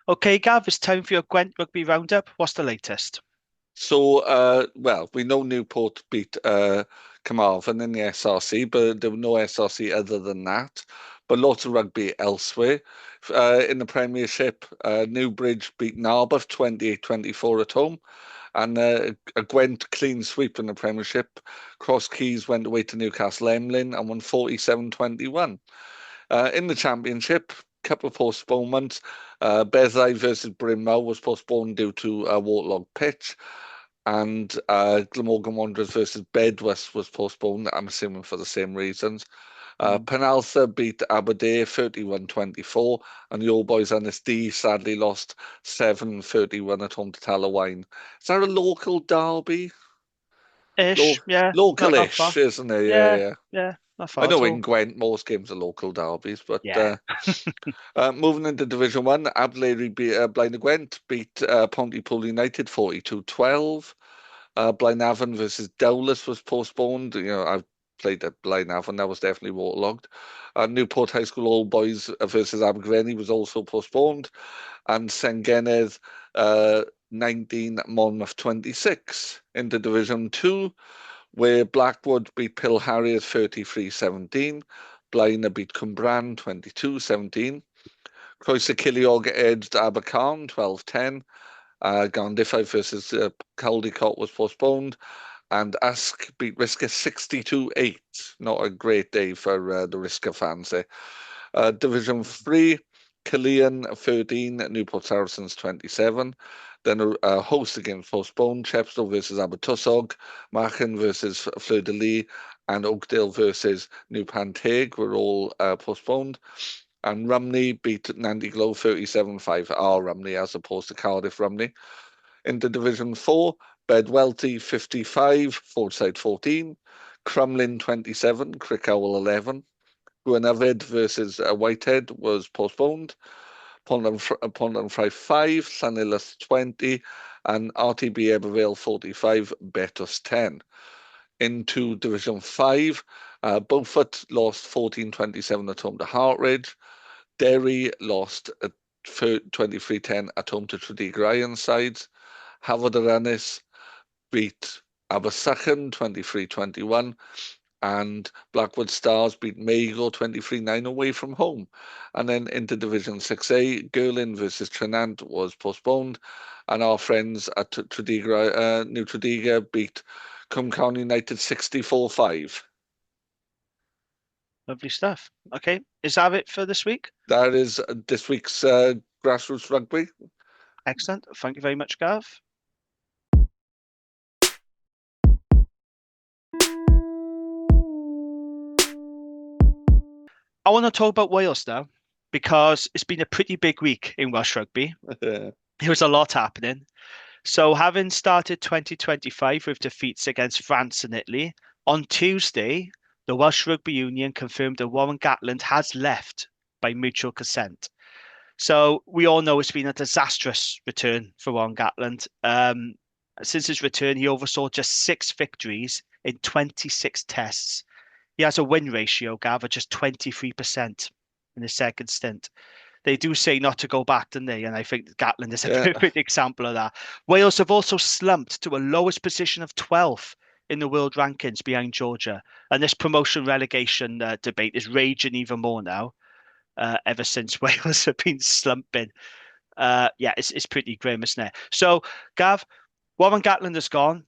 Okay, Gav, it's time for your Gwent Rugby Roundup. What's the latest? So, we know Newport beat Carmarthen in the SRC, but there were no SRC other than that. But lots of rugby elsewhere. In the Premiership, Newbridge beat Narberth 28-24 at home. And a Gwent clean sweep in the Premiership. Cross Keys went away to Newcastle Emlyn and won 47-21. In the Championship, couple of postponements. Bezzai versus Brynmawr was postponed due to a waterlogged pitch. And Glamorgan Wanderers versus Bedwas was postponed, I'm assuming for the same reasons. Penaltha beat Aberdare 31-24, and the Old Boys NSD sadly lost 7-31 at home to Talawine. Is that a local derby? Ish, yeah. Local-ish, isn't it? Yeah, not far I know at all. in Gwent most games are local derbies, but yeah. Moving into Division 1, Abelairi beat Blaenau Gwent, beat Pontypool United 42-12. Blaenavon versus Dowlais was postponed. I've played at Blaenavon, that was definitely waterlogged. Newport High School All Boys versus Abergrenny was also postponed. And Sengenedd 19, Monmouth 26 into Division 2, where Blackwood beat Pill Harriers 33-17. Blaenau beat Cwmbran 22-17. Croeso Ceiliog edged Abercarn 12-10. Garndiffaith versus Caldicot was postponed. And Usk beat Risca 62-8. Not a great day for the Risca fans there. Division 3, Killeen 13, Newport Saracens 27. Then a host again postponed, Chepstow versus Abertwsog, Machen versus Fleur de Lis, and Oakdale versus New Panteg were all postponed. And Rumney beat Nandyglow 37-5, our Rumney as opposed to Cardiff Rumney. Into Division 4, Bedwellty 55, Fordside 14, Crumlin 27, Crickhowell 11. Gwynafed versus Whitehead was postponed. Pont-on-Fry 5, Llanillas 20, and RTB Ebervale 45, Betos 10. Into Division 5, Beaufort lost 14-27 at home to Hartridge. Derry lost 23-10 at home to Tredegar Ironsides. Havod beat Abersychan 23-21. And Blackwood Stars beat Mago 23-9 away from home. And then into Division 6A, Girlin versus Trinant was postponed. And our friends at Tredegar, New Tredegar beat Cumcawn United 64-5. Lovely stuff. Okay, is that it for this week? That is this week's Grassroots Rugby. Excellent. Thank you very much, Gav. I want to talk about Wales now because it's been a pretty big week in Welsh rugby. There was a lot happening. So having started 2025 with defeats against France and Italy, on Tuesday, the Welsh Rugby Union confirmed that Warren Gatland has left by mutual consent. So we all know it's been a disastrous return for Warren Gatland. Since his return, he oversaw just 6 victories in 26 tests. He has a win ratio, Gav, of just 23% in his second stint. They do say not to go back, don't they? And I think Gatland is a perfect example of that. Wales have also slumped to a lowest position of 12th in the world rankings behind Georgia. And this promotion relegation debate is raging even more now, ever since Wales have been slumping. It's pretty grim, isn't it? So, Gav, Warren Gatland has gone.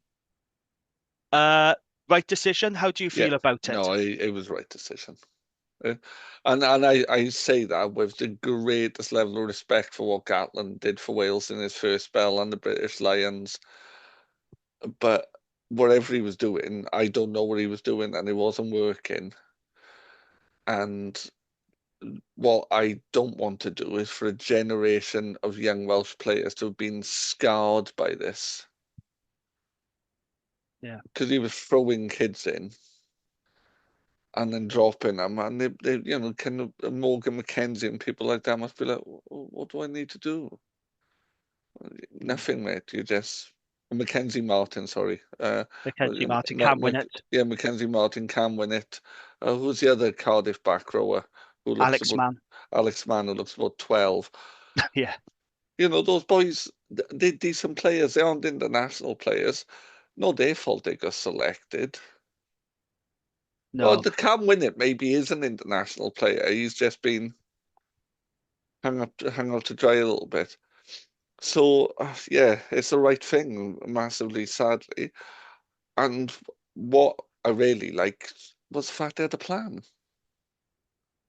Right decision? How do you feel about it? No, it was right decision. And I say that with the greatest level of respect for what Gatland did for Wales in his first spell on the British Lions. But whatever he was doing, I don't know what he was doing, and it wasn't working. And what I don't want to do is for a generation of young Welsh players to have been scarred by this. Yeah. Because he was throwing kids in and then dropping them, and they kind of Morgan McKenzie and people like that must be like, what do I need to do? Nothing, mate. You just Mackenzie Martin, sorry. Mackenzie Martin can win it. Yeah, Mackenzie Martin can win it. Who's the other Cardiff back rower? Alex Mann. Alex Mann, who looks about 12. Yeah. Those boys, they're decent players. They aren't international players. Not their fault they got selected. No. Well, they can win it. Maybe he is an international player. He's just been hung up to dry a little bit. So, it's the right thing, massively, sadly. And what I really liked was the fact they had a plan.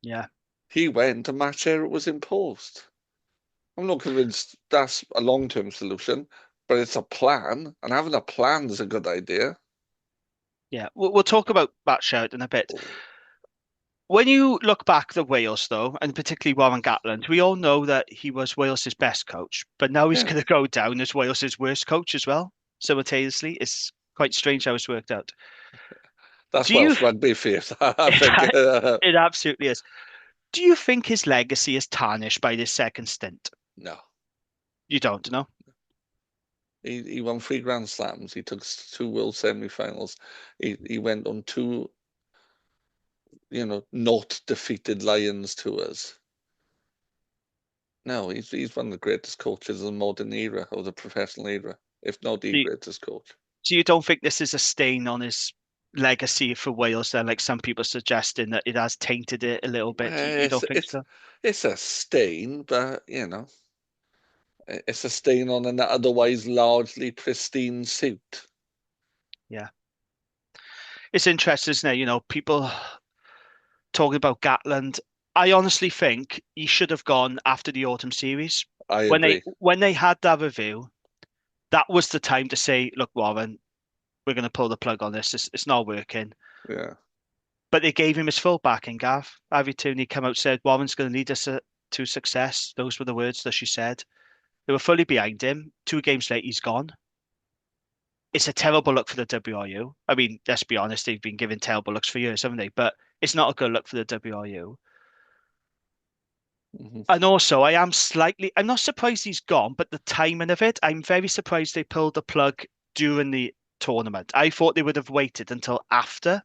Yeah. He went and match area was imposed. I'm not convinced that's a long-term solution, but it's a plan, and having a plan is a good idea. Yeah, we'll talk about match out in a bit. When you look back at Wales, though, and particularly Warren Gatland, we all know that he was Wales's best coach, but now he's going to go down as Wales's worst coach as well, simultaneously. It's quite strange how it's worked out. That's Welsh rugby for you, I think. It absolutely is. Do you think his legacy is tarnished by this second stint? No. You don't, no? He won 3 Grand Slams. He took us to 2 World semi-finals. He went on 2, not defeated Lions tours. No, he's one of the greatest coaches of the modern era, of the professional era, if not the greatest coach. So you don't think this is a stain on his legacy for Wales then, like some people suggesting that it has tainted it a little bit? You don't think so? It's a stain, but it's a stain on an otherwise largely pristine suit. Yeah. It's interesting, isn't it? People talking about Gatland. I honestly think he should have gone after the autumn series. I agree. When they had that review, that was the time to say, look, Warren, we're going to pull the plug on this. It's not working. Yeah. But they gave him his full backing, Gav. Ivy Tooney came out and said, Warren's going to lead us to success. Those were the words that she said. They were fully behind him. 2 games late, he's gone. It's a terrible look for the WRU. I mean, let's be honest, they've been giving terrible looks for years, haven't they? But it's not a good look for the WRU. Mm-hmm. And also, I'm not surprised he's gone, but the timing of it, I'm very surprised they pulled the plug during the tournament. I thought they would have waited until after.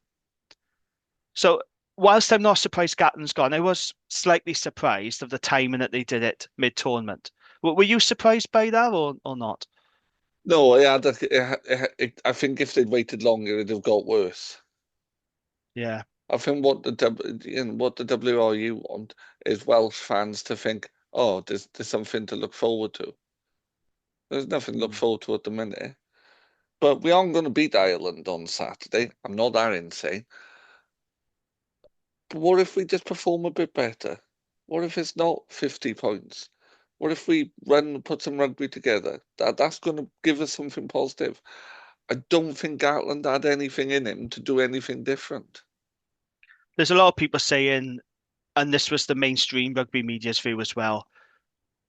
So whilst I'm not surprised Gatland's gone, I was slightly surprised of the timing that they did it mid-tournament. Were you surprised by that or not? No, I think if they'd waited longer, it'd have got worse. Yeah. I think what the WRU want is Welsh fans to think, oh, there's something to look forward to. There's nothing to look forward to at the minute. But we aren't going to beat Ireland on Saturday. I'm not that insane. But what if we just perform a bit better? What if it's not 50 points? What if we put some rugby together? That's going to give us something positive. I don't think Gatland had anything in him to do anything different. There's a lot of people saying, and this was the mainstream rugby media's view as well,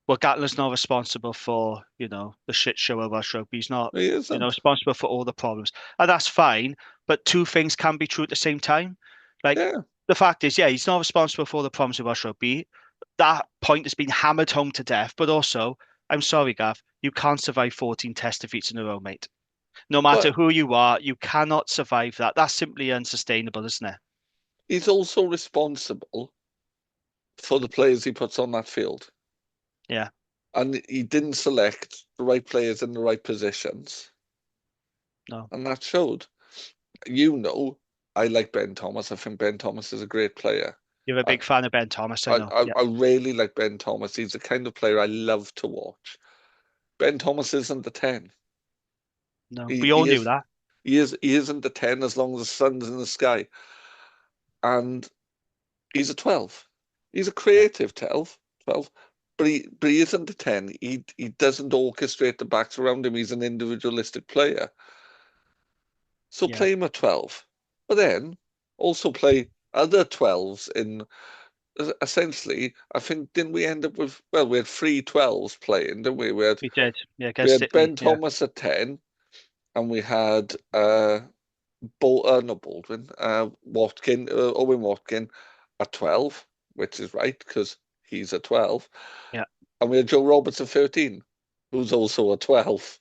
well, Gatland's not responsible for, the shit show of Welsh rugby. He's not, responsible for all the problems. And that's fine, but 2 things can be true at the same time. The fact is, he's not responsible for all the problems of Welsh rugby. That point has been hammered home to death. But also, I'm sorry, Gav, you can't survive 14 test defeats in a row, mate. No matter who you are, you cannot survive that. That's simply unsustainable, isn't it? He's also responsible for the players he puts on that field. Yeah. And he didn't select the right players in the right positions. No. And that showed. I like Ben Thomas. I think Ben Thomas is a great player. You're a big fan of Ben Thomas, I know. I really like Ben Thomas. He's the kind of player I love to watch. Ben Thomas isn't the 10. No, we all knew that. He isn't the 10 as long as the sun's in the sky. And he's a 12. He's a creative 12. But he isn't the 10. He doesn't orchestrate the backs around him. He's an individualistic player. So play him at 12. But then also play other 12s in, essentially, I think, didn't we end up with, we had 3 12s playing, didn't we? We did. Yeah, we had Ben Thomas at 10, and we had Owen Watkin at 12, which is right, because he's a 12. Yeah. And we had Joe Roberts at 13, who's also a 12.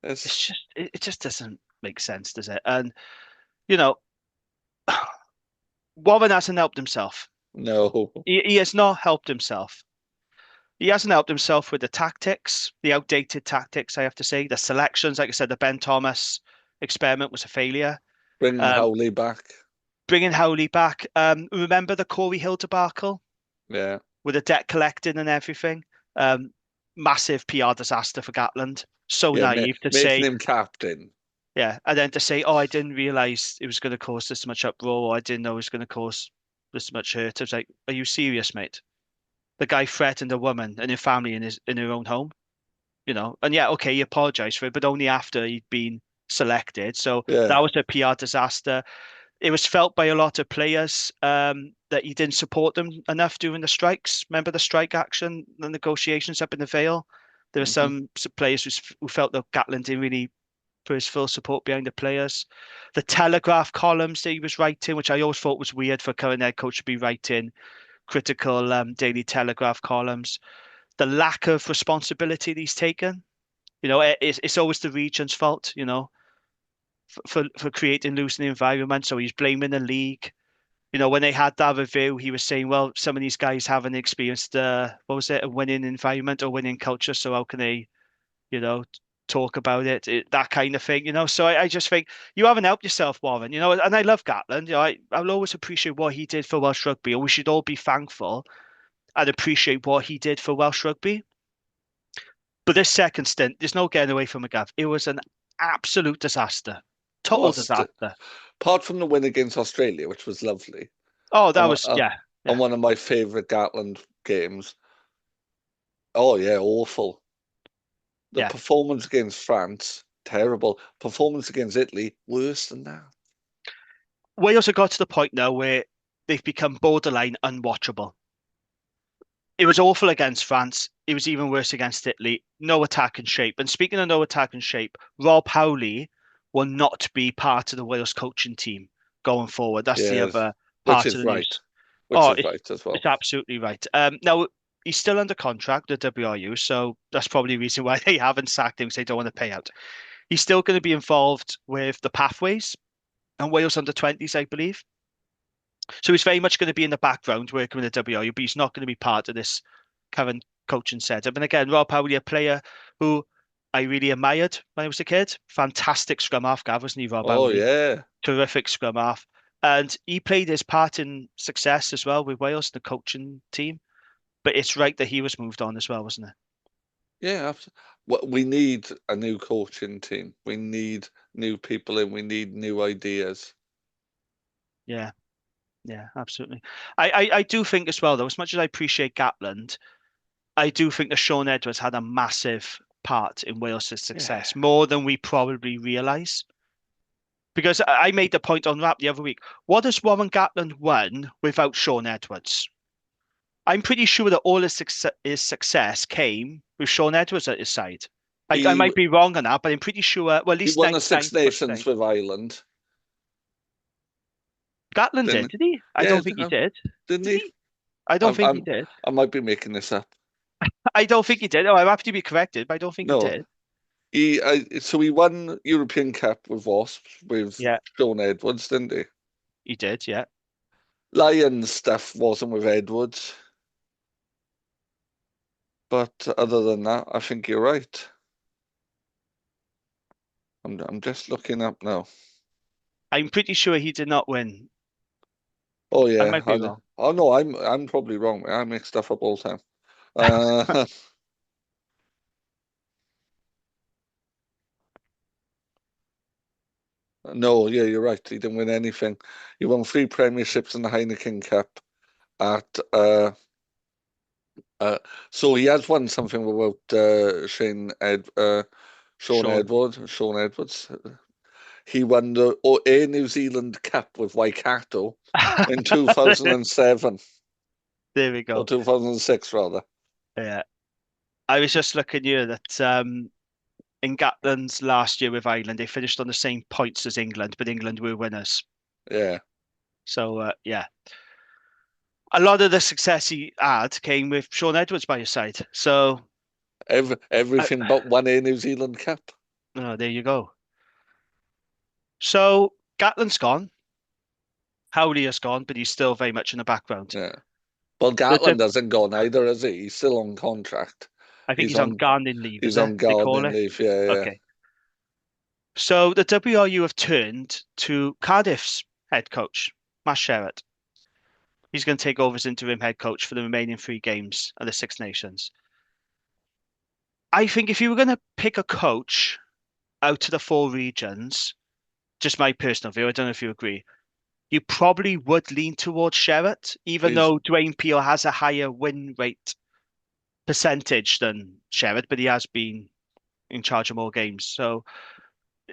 It just doesn't make sense, does it? And, Warren hasn't helped himself. No. He has not helped himself. He hasn't helped himself with the tactics, the outdated tactics, I have to say. The selections, like I said, the Ben Thomas experiment was a failure. Bringing Howley back. Remember the Corey Hill debacle? Yeah. With the debt collecting and everything? Massive PR disaster for Gatland. So naive to say. Making him captain. Yeah, and then to say, oh, I didn't realise it was going to cause this much uproar, or I didn't know it was going to cause this much hurt. I was like, are you serious, mate? The guy threatened a woman and her family in her own home, And okay, he apologised for it, but only after he'd been selected. So that was a PR disaster. It was felt by a lot of players that he didn't support them enough during the strikes. Remember the strike action, the negotiations up in the Vale? There were some players who felt that Gatland didn't really put his full support behind the players. The Telegraph columns that he was writing, which I always thought was weird for a current head coach to be writing critical Daily Telegraph columns. The lack of responsibility that he's taken. It's always the region's fault, for creating losing environment. So he's blaming the league. When they had that review, he was saying, well, some of these guys haven't experienced what was it, a winning environment or winning culture. So how can they, you know, talk about that kind of thing. So I just think you haven't helped yourself, Warren. And I love Gatland. I'll always appreciate what he did for Welsh rugby, and we should all be thankful and appreciate what he did for Welsh rugby. But this second stint, there's no getting away from it, Gav. It was an absolute disaster, total disaster. Apart from the win against Australia, which was lovely. Oh, that was yeah. And one of my favourite Gatland games. Oh yeah, awful. The performance against France, terrible. Performance against Italy, worse than that. Wales have got to the point now where they've become borderline unwatchable. It was awful against France. It was even worse against Italy. No attack and shape. And speaking of no attack and shape, Rob Howley will not be part of the Wales coaching team going forward. That's the other part of the news. Which is right as well. It's absolutely right. Now, he's still under contract with WRU, so that's probably the reason why they haven't sacked him, because they don't want to pay out. He's still going to be involved with the pathways and Wales under 20s, I believe. So he's very much going to be in the background working with the WRU, but he's not going to be part of this current coaching setup. And again, Rob Howley, a player who I really admired when I was a kid. Fantastic scrum half, Gav, wasn't he, Rob Howley? Oh, yeah. Terrific scrum half. And he played his part in success as well with Wales, the coaching team. But it's right that he was moved on as well, wasn't it? Yeah, absolutely. We need a new coaching team. We need new people in. We need new ideas. Yeah, absolutely. I do think as well, though, as much as I appreciate Gatland, I do think that Sean Edwards had a massive part in Wales' success, more than we probably realise. Because I made the point on Rap the other week. What has Warren Gatland won without Sean Edwards? I'm pretty sure that all his success came with Sean Edwards at his side. I might be wrong on that, but I'm pretty sure. Well, at least he won the Six Nations with Ireland. Gatland did he? I don't think he did. Didn't he? I don't think he did. I might be making this up. I don't think he did. Oh, I'm happy to be corrected, but I don't think he did. So he won European Cup with Wasps with Sean Edwards, didn't he? He did, yeah. Lions stuff wasn't with Edwards. But other than that, I think you're right. I'm just looking up now. I'm pretty sure he did not win. Oh yeah. I might be wrong. Oh no, I'm probably wrong. I make stuff up all the time. No, yeah, you're right. He didn't win anything. He won 3 premierships in the Heineken Cup so he has won something without Sean Edwards. He won the Air New Zealand Cup with Waikato in 2007. There we go. Or 2006, rather. Yeah. I was just looking here that in Gatland's last year with Ireland, they finished on the same points as England, but England were winners. Yeah. So, yeah. A lot of the success he had came with Sean Edwards by his side. So everything but one Air New Zealand Cup. Oh, there you go. So Gatland's gone. Howley has gone, but he's still very much in the background. Yeah. Well, Gatland hasn't gone either, has he? He's still on contract. I think he's on gardening leave. He's on gardening leave, yeah. Okay. So the WRU have turned to Cardiff's head coach, Matt Sherratt. He's going to take over as interim head coach for the remaining 3 games of the Six Nations. I think if you were going to pick a coach out of the 4 regions, just my personal view, I don't know if you agree, you probably would lean towards Sherratt, even though Dwayne Peel has a higher win rate percentage than Sherratt, but he has been in charge of more games. So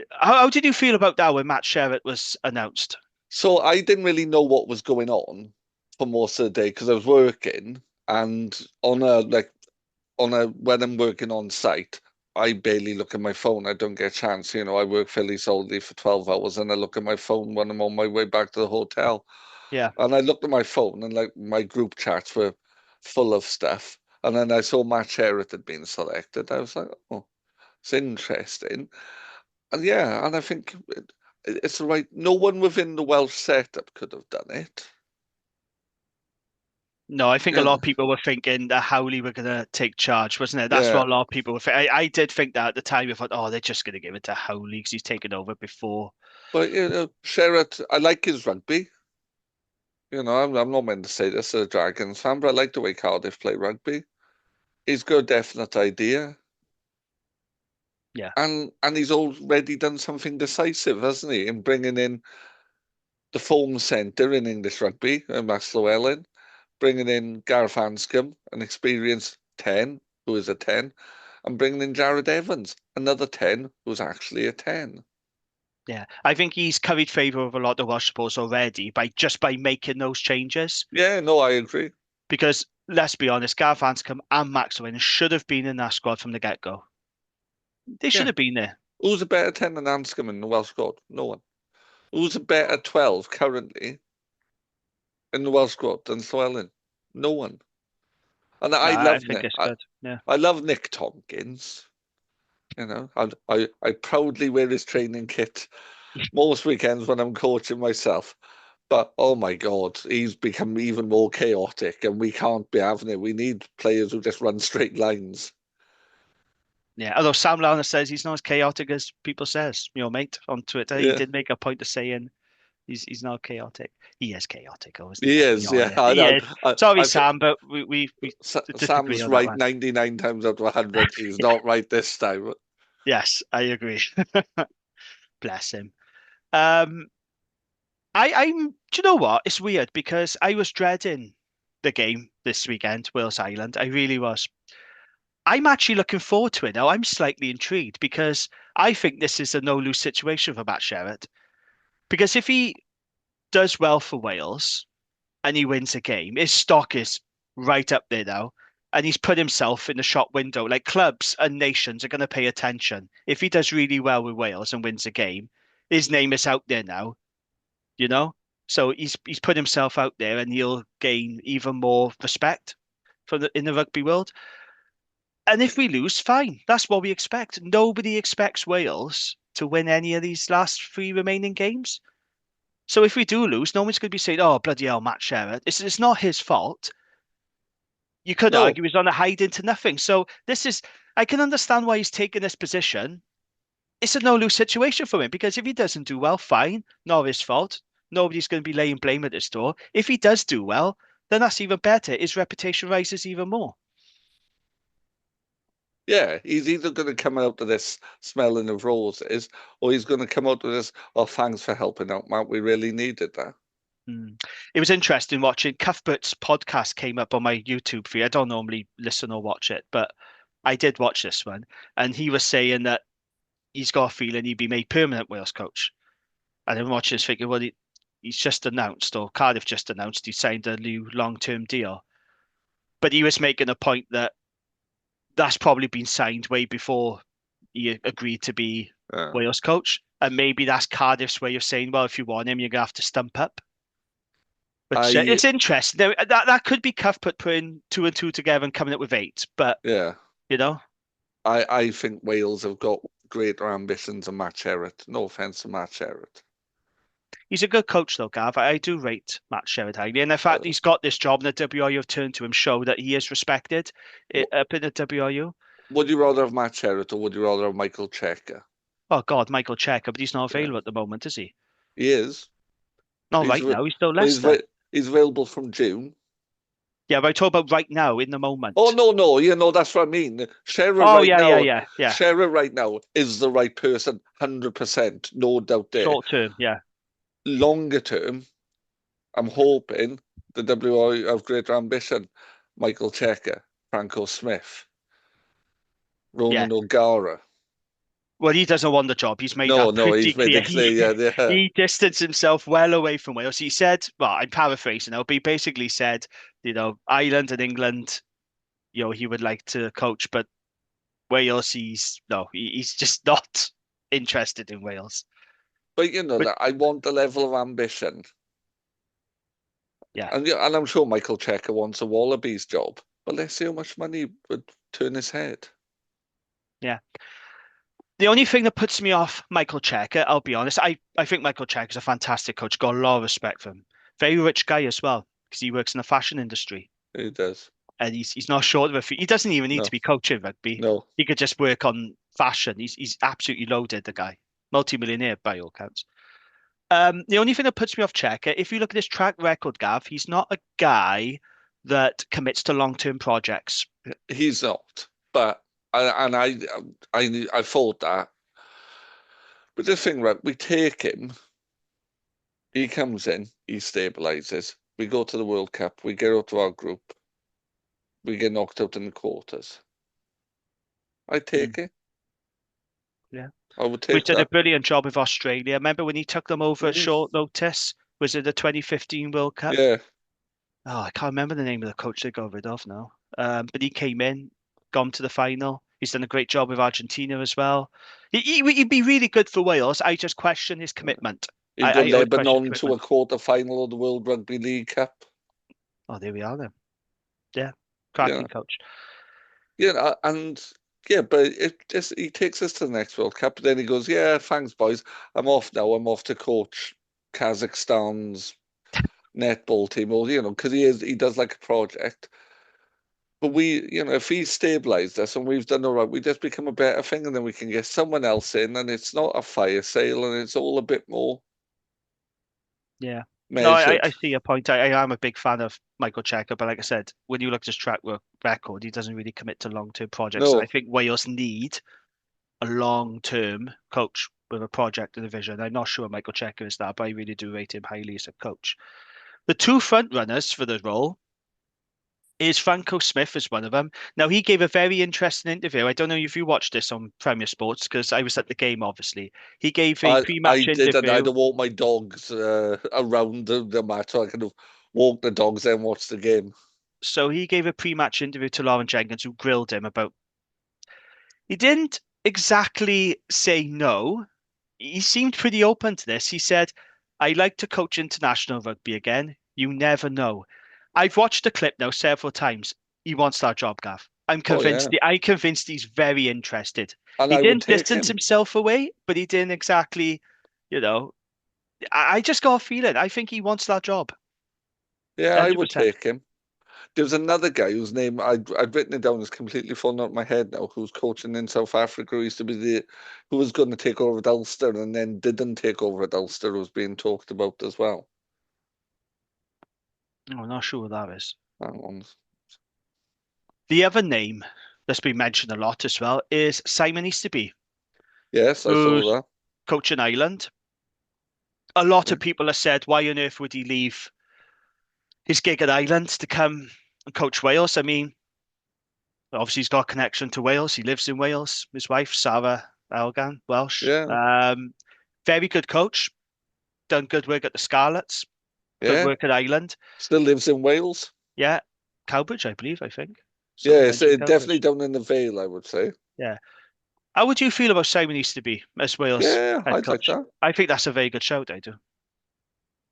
how did you feel about that when Matt Sherratt was announced? So I didn't really know what was going on for most of the day because I was working, and when I'm working on site, I barely look at my phone. I don't get a chance. I work fairly solidly for 12 hours, and I look at my phone when I'm on my way back to the hotel. Yeah. And I looked at my phone, and my group chats were full of stuff. And then I saw Matt Sherratt had been selected. I was like, oh. It's interesting. And yeah, and I think it's the right. No one within the Welsh setup could have done it. No, I think a Yeah, lot of people were thinking that Howley were going to take charge, wasn't it? That's yeah. what a lot of people were thinking. I did think that at the time. I thought, oh, they're just going to give it to Howley because he's taken over before. But Sherratt, I like his rugby. I'm not meant to say this as a Dragons fan, but I like the way Cardiff play rugby. He's got a definite idea. Yeah. And he's already done something decisive, hasn't he? In bringing in the form centre in English rugby, Max Llewellyn, bringing in Gareth Anscombe, an experienced 10, who is a 10, and bringing in Jared Evans, another 10, who's actually a 10. Yeah, I think he's curried favour with a lot of Welsh supporters already by making those changes. Yeah, no, I agree. Because let's be honest, Gareth Anscombe and Maxwell should have been in that squad from the get-go. They should Yeah. have been there. Who's a better 10 than Anscombe in the Welsh squad? No one. Who's a better 12 currently in the Welsh squad than Llewellyn? No one. And I I love think Nick. it's good. Yeah. I love Nick Tompkins. I proudly wear his training kit most weekends when I'm coaching myself. But oh my God, he's become even more chaotic, and we can't be having it. We need players who just run straight lines. Yeah. Although Sam Lowner says he's not as chaotic as people says, mate, on Twitter. He Yeah, did make a point of saying he's not chaotic. He is chaotic, isn't he? he Let's be is. Yeah, honest. He is. I, Sorry, I, Sam, but we disagree Sam's on that right one. 99 times out of 100. He's not right this time. Yes, I agree. Bless him. Um, I'm. Do you know what? It's weird because I was dreading the game this weekend, Wales Island. I really was. I'm actually looking forward to it now. I'm slightly intrigued because I think this is a no-lose situation for Matt Sherratt. Because if he does well for Wales and he wins a game, his stock is right up there now. And he's put himself in the shop window. Like clubs and nations are going to pay attention. If he does really well with Wales and wins a game, his name is out there now, you know? So he's put himself out there and he'll gain even more respect in the rugby world. And if we lose, fine. That's what we expect. Nobody expects Wales to win any of these last three remaining games. So if we do lose, no one's going to be saying, "Oh, bloody hell, Matt Sherratt." It's not his fault. You could No, argue he's on a hide into nothing. So I can understand why he's taking this position. It's a no-lose situation for him because if he doesn't do well, fine, not his fault. Nobody's going to be laying blame at his door. If he does do well, then that's even better. His reputation rises even more. yeah, he's either going to come out of this smelling of roses, or he's going to come out of this, oh, thanks for helping out, Matt. We really needed that. It was interesting watching Cuthbert's podcast came up on my YouTube feed. I don't normally listen or watch it, but I did watch this one. And he was saying that he's got a feeling he'd be made permanent Wales coach. And I'm watching this thinking, well, he's just announced, or Cardiff just announced, he signed a new long-term deal. But he was making a point that that's probably been signed way before he agreed to be Wales coach. And maybe that's Cardiff's way of saying, well, if you want him, you're going to have to stump up. Which it's interesting. That could be Cuthbert putting 2 and 2 together and coming up with 8. But, yeah, I think Wales have got greater ambitions than Matt Sherratt. No offence to Matt Sherratt. he's a good coach, though, Gav. I do rate Matt Sherratt highly. And the fact he's got this job and the WRU have turned to him show that he is respected up in the WRU. Would you rather have Matt Sherratt or would you rather have Michael Checker? Oh, God, Michael Checker, but he's not available at the moment, is he? He is. Not right now. He's still But Leicester. He's available from June. Yeah, but I talk about right now, in the moment. Oh, no, that's what I mean. Sherratt right now is the right person, 100%, no doubt there. Short term, yeah. Longer term, I'm hoping the WRU have greater ambition. Michael Checker, Franco Smith, Ronan O'Gara. Well, he doesn't want the job. He's made he's made it clear. Yeah. He distanced himself well away from Wales. He said, well, I'm paraphrasing now, but he basically said, Ireland and England, he would like to coach, but Wales, he's just not interested in Wales. But I want the level of ambition. Yeah. And I'm sure Michael Checker wants a Wallabies job, but let's see how much money would turn his head. Yeah. The only thing that puts me off Michael Checker, I'll be honest, I think Michael Checker's a fantastic coach. Got a lot of respect for him. Very rich guy as well, because he works in the fashion industry. He does. And he's not short of a few. He doesn't even need to No, be coaching rugby. no. He could just work on fashion. He's absolutely loaded, the guy. Multi-millionaire by all counts. The only thing that puts me off Checker, if you look at his track record, Gav, he's not a guy that commits to long-term projects. He's not. But I thought that. But the thing, right, we take him. He comes in, he stabilizes. We go to the World Cup. We get out to our group. We get knocked out in the quarters. I take it. Yeah. I would We take did a that. brilliant job with Australia. Remember when he took them over at short notice? Was it the 2015 World Cup? Yeah. Oh, I can't remember the name of the coach they got rid of now. But he came in, gone to the final. He's done a great job with Argentina as well. He'd be really good for Wales. I just question his commitment. He got I always question Lebanon to a commitment. quarter final of the World Rugby League Cup. Oh, there we are then. Yeah, cracking Yeah. coach. Yeah, and yeah, but it just he takes us to the next World Cup. Then he goes, "Yeah, thanks, boys. I'm off now. I'm off to coach Kazakhstan's netball team, or because he does like a project." But if he's stabilized us and we've done all right, we just become a better thing, and then we can get someone else in, and it's not a fire sale, and it's all a bit more Yeah. No, measured. I see your point. I am a big fan of Michael Checker, but like I said, when you look at his record, he doesn't really commit to long-term projects. And I No, think Wales need a long-term coach with a project and a vision. I'm not sure Michael Checker is that, but I really do rate him highly as a coach. The two front runners for the role is Franco Smith is one of them. Now he gave a very interesting interview. I don't know if you watched this on Premier Sports because I was at the game. Obviously, he gave a I pre-match did, and I had interview. to walk my dogs around the match, so I could have walked the dogs and watched the game. So he gave a pre-match interview to Lauren Jenkins, who grilled him about. He didn't exactly say no. He seemed pretty open to this. He said, "I like to coach international rugby again. You never know." I've watched the clip now several times. He wants that job, Gav. I'm Oh convinced. yeah, I'm convinced he's very interested. and He I would didn't take distance him. himself away, but he didn't exactly, you know. I just got a feeling. I think he wants that job. Yeah, I would 100%. take him. There was another guy whose name I'd written it down, it's completely fallen out of my head now, who's coaching in South Africa, who used to be who was going to take over at Ulster and then didn't take over at Ulster, was being talked about as well. I'm not sure what that is. That one's The other name that's been mentioned a lot as well is Simon Easterby, yes, I saw who's that. coaching Ireland. A lot Yeah, of people have said, why on earth would he leave his gig at Ireland to come and coach Wales? I mean, obviously he's got a connection to Wales. He lives in Wales. His wife, Sarah Elgan, Welsh. yeah, Very good coach. Done good work at the Scarlets. Good yeah. work at Ireland. Still lives in Wales. Yeah. Cowbridge, I believe, I think. Yeah, Someone it's mentioned definitely Cowbridge. down in the Vale, I would say. Yeah. How would you feel about Simon Easterby as Wales Yeah, head I'd like coach? that. I think that's a very good shout, I do.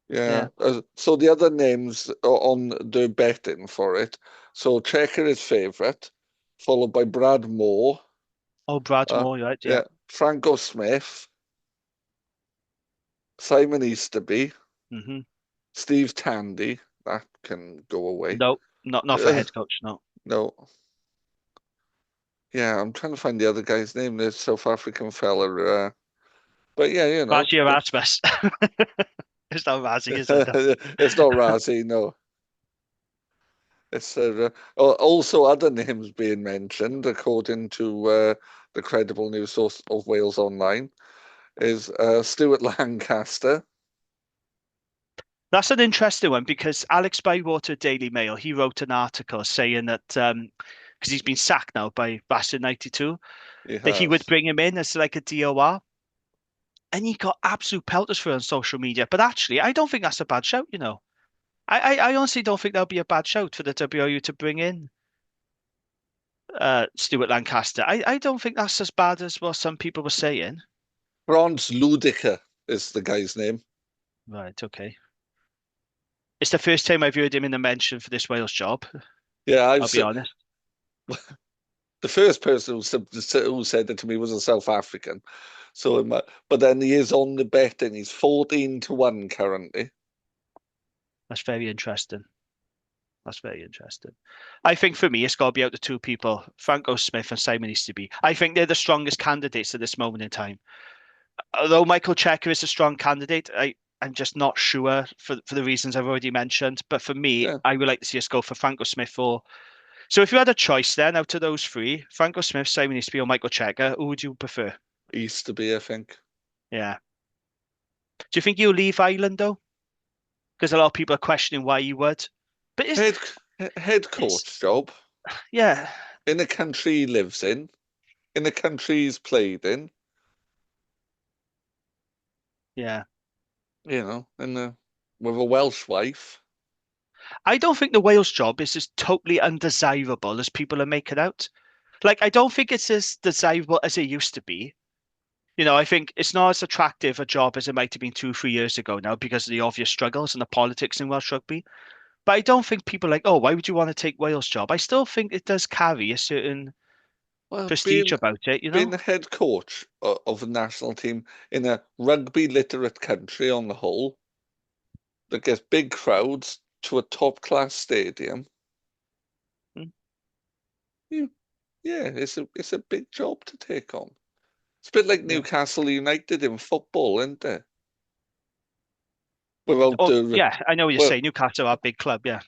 Yeah. Yeah. So the other names on the betting for it. So Checker is favourite, followed by Brad Moore. Oh, Brad Moore, right? Yeah. Yeah, Franco Smith, Simon Easterby, hmm Steve Tandy. That can go away. No, not for Uh, head coach, no. no. Yeah, I'm trying to find the other guy's name. There's South African fella. But yeah, Razi Erasmus. It's not Razi, is it? it's not Razi, no. It's also other names being mentioned, according to the credible news source of Wales Online, is Stuart Lancaster. That's an interesting one because Alex Bywater, Daily Mail, he wrote an article saying that because he's been sacked now by Bastard 92, He that he would has. bring him in as like a DOR. And he got absolute pelters for it on social media. But actually, I don't think that's a bad shout, you know. I honestly don't think that'll be a bad shout for the WRU to bring in Stuart Lancaster. I don't think that's as bad as what some people were saying. Franz Ludiker is the guy's name. Right, okay. It's the first time I've heard him in the mention for this Wales job. Yeah, I'll be honest. the first person who said it to me was a South African. So, but then he is on the bet, and he's 14-1 currently. That's very interesting. That's very interesting. I think for me, it's got to be out the two people, Franco Smith and Simon Easterby. I think they're the strongest candidates at this moment in time. Although Michael Checker is a strong candidate, I'm just not sure for the reasons I've already mentioned. But for me, Yeah. I would like to see us go for Franco Smith or. So if you had a choice then out of those three, Franco Smith, Simon Easterby, or Michael Checker, who would you prefer? Easterby, I think. Yeah. Do you think you'll leave Ireland though? Because a lot of people are questioning why you would. But Head coach job yeah, in a country he lives in a country he's played in. yeah. You know, with a Welsh wife. I don't think the Wales job is as totally undesirable as people are making out. Like, I don't think it's as desirable as it used to be. I think it's not as attractive a job as it might have been 2, 3 years ago now because of the obvious struggles and the politics in Welsh rugby. But I don't think people are like, oh, why would you want to take Wales job? I still think it does carry a certain Well, prestige about it, being the head coach of a national team in a rugby literate country on the whole that gets big crowds to a top class stadium. Hmm. Yeah, it's a big job to take on. It's a bit like Yeah. Newcastle United in football, isn't it? Without Oh, the yeah, I know what you're well, saying. Newcastle are a big club, yeah.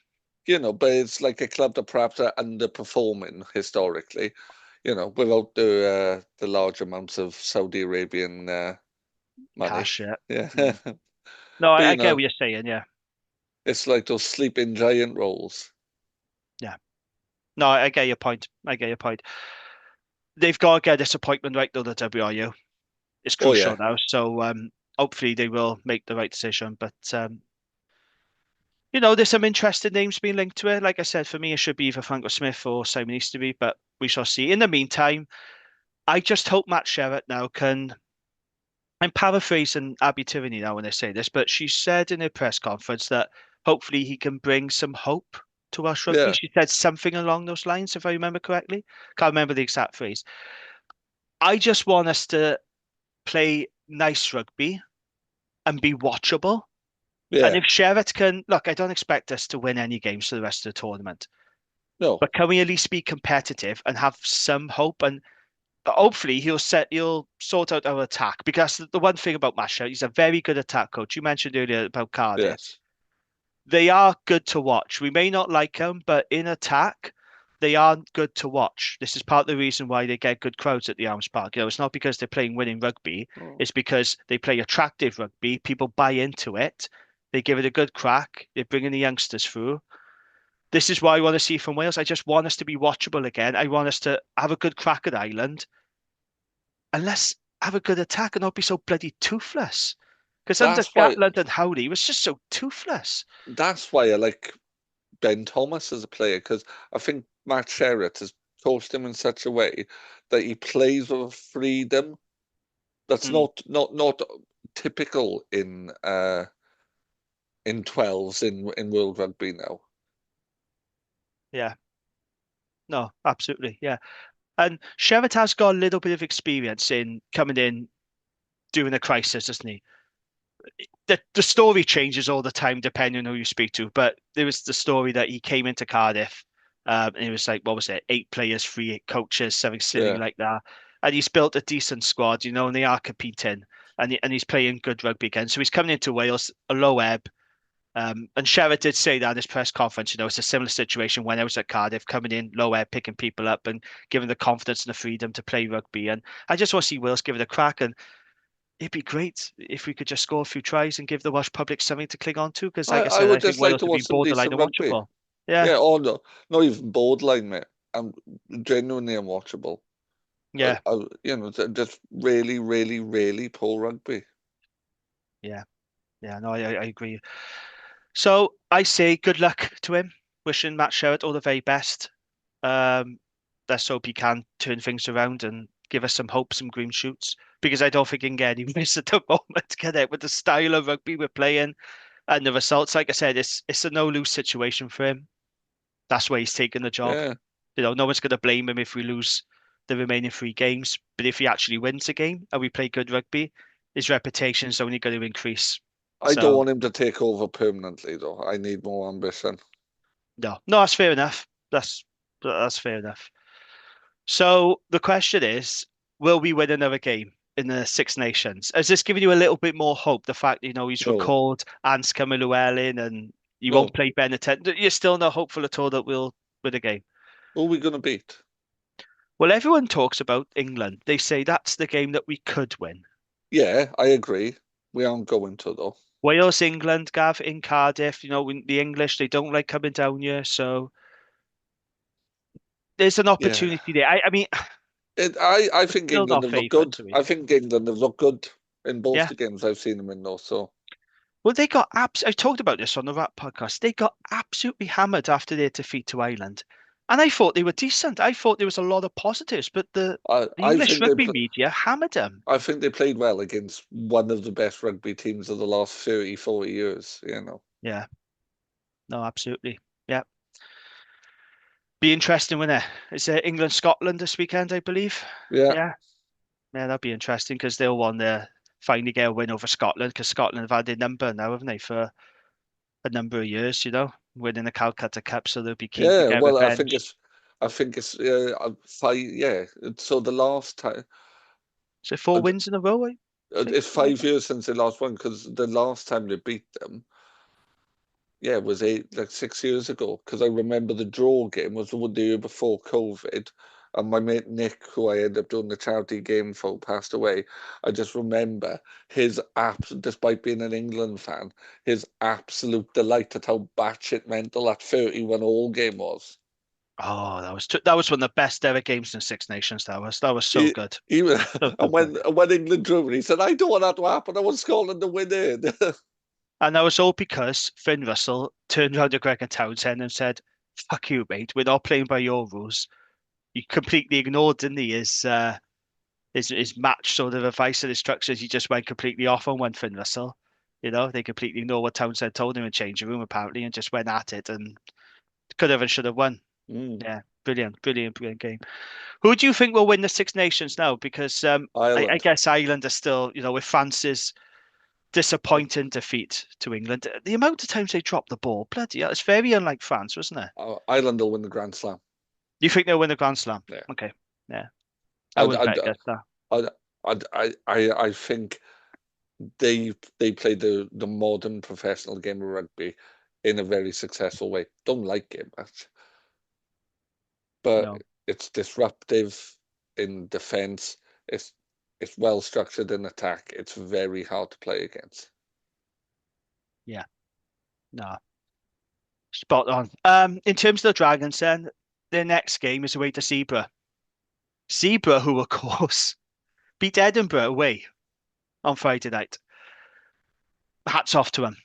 but it's like a club that perhaps are underperforming historically. Without the large amounts of Saudi Arabian money. Cash, yeah. Yeah. Mm. No, But I get what you're saying, yeah. it's like those sleeping giant roles. Yeah. No, I get your point. I get your point. They've got to get this appointment right, though, the WRU. It's Oh crucial yeah. now. So hopefully they will make the right decision. But there's some interesting names being linked to it. Like I said, for me, it should be either Franco Smith or Simon Easterby, but we shall see. In the meantime, I just hope Matt Sherratt now can. I'm paraphrasing Abby Tierney now when I say this, but she said in her press conference that hopefully he can bring some hope to Welsh rugby. Yeah. She said something along those lines, if I remember correctly. Can't remember the exact phrase. I just want us to play nice rugby and be watchable. And Yeah. if Sherratt can, look, I don't expect us to win any games for the rest of the tournament, No. but can we at least be competitive and have some hope? And hopefully he'll sort out our attack because the one thing about Masha, he's a very good attack coach. You mentioned earlier about Cardiff. Yes. They are good to watch. We may not like them, but in attack, they are good to watch. This is part of the reason why they get good crowds at the Arms Park. It's not because they're playing winning rugby. Oh. It's because they play attractive rugby. People buy into it. They give it a good crack. They're bringing the youngsters through. This is what I want to see from Wales. I just want us to be watchable again. I want us to have a good crack at Ireland. And let's have a good attack and not be so bloody toothless. Because under That's why Gatland and Howley, it was just so toothless. that's why I like Ben Thomas as a player, because I think Matt Sherratt has coached him in such a way that he plays with a freedom that's Mm, not typical in 12s in World Rugby now. yeah. No, absolutely. Yeah. And Sherratt has got a little bit of experience in coming in during a crisis, doesn't he? The story changes all the time depending on who you speak to. But there was the story that he came into Cardiff, and it was like, what was it, 8 players, 3 coaches, something silly Yeah. like that. And he's built a decent squad, and they are competing, and he's playing good rugby again. So he's coming into Wales, a low ebb. And Sherratt did say that in his press conference, it's a similar situation when I was at Cardiff, coming in low ebb, picking people up and giving the confidence and the freedom to play rugby. And I just want to see Wales give it a crack. And it'd be great if we could just score a few tries and give the Welsh public something to cling on to. Because, like I I said, I would think just like Wales to would be watch some borderline decent rugby. unwatchable. Yeah, Yeah, oh no, not even borderline, mate. I'm genuinely unwatchable. yeah, Just really, really, really poor rugby. yeah, yeah. No, I agree. So I say good luck to him. Wishing Matt Sherratt all the very best. Um, let's hope he can turn things around and give us some hope, some green shoots. Because I don't think he can get any worse at the moment, can it? With the style of rugby we're playing and the results, like I said, it's a no lose situation for him. That's why he's taken the job. Yeah. No one's going to blame him if we lose the remaining 3 games. But if he actually wins a game and we play good rugby, his reputation is only going to increase. I don't So want him to take over permanently, though. I need more ambition. no, that's fair enough. That's fair enough. So the question is, will we win another game in the Six Nations? Has this given you a little bit more hope? The fact, he's No, recalled Anscombe Llewellyn and you no. won't play Benetton. You're still not hopeful at all that we'll win a game. Who are we going to beat? Well, everyone talks about England. They say that's the game that we could win. Yeah, I agree. We aren't going to, though. Wales, England, Gav, in Cardiff. The English, they don't like coming down here. So there's an Yeah. opportunity there. I mean, I think still England not have looked good. favourites, are we? I think England have looked good in both Yeah. the games I've seen them in, though. So, Well, they got I talked about this on the Rap podcast. They got absolutely hammered after their defeat to Ireland. And I thought they were decent. I thought there was a lot of positives, but the I English think rugby media hammered them. I think they played well against one of the best rugby teams of the last 30, 40 years, Yeah. No, absolutely. Yeah. Be interesting, wouldn't it? It's England Scotland this weekend, I believe. Yeah. Yeah. Yeah, that'd be interesting because they'll want to finally get a win over Scotland because Scotland have had their number now, haven't they, for a number of years, winning the Calcutta Cup, so they'll be keen to Yeah, get well, I think revenge. it's 5. Yeah, so the last time So 4 wins in a row, I think. it's 5 years since they last won because the last time they beat them, yeah, it was 6 years ago. Because I remember the draw game was the year before COVID, and my mate Nick, who I ended up doing the charity game for, passed away. I just remember his despite being an England fan, his absolute delight at how batshit mental that 31-all game was. Oh, that was one of the best ever games in Six Nations. That was so He, good. even So and good. when England drew, he said, "I don't want that to happen. I want Scotland to win it." And that was all because Finn Russell turned around to Gregor Townsend and said, "Fuck you, mate. We're not playing by your rules." He completely ignored, didn't he, his match sort of advice and instructions. He just went completely off on one Finn Russell. They completely ignored what Townsend told him in changing room apparently, and just went at it and could have and should have won. Mm, Yeah, brilliant, brilliant, brilliant game. Who do you think will win the Six Nations now? Because I Ireland. guess Ireland are still, with France's disappointing defeat to England. The amount of times they dropped the ball, bloody hell, it's very unlike France, wasn't it? Ireland will win the Grand Slam. You think they'll win the Grand Slam? Yeah. Okay, yeah, I I, wouldn't bet against that. I think they played the modern professional game of rugby in a very successful way. Don't like it much, but No, it's disruptive in defense. It's well structured in attack. It's very hard to play against. yeah, no, spot on. In terms of the Dragons, then their next game is away to Zebra. Zebra, who of course beat Edinburgh away on Friday night. Hats off to him.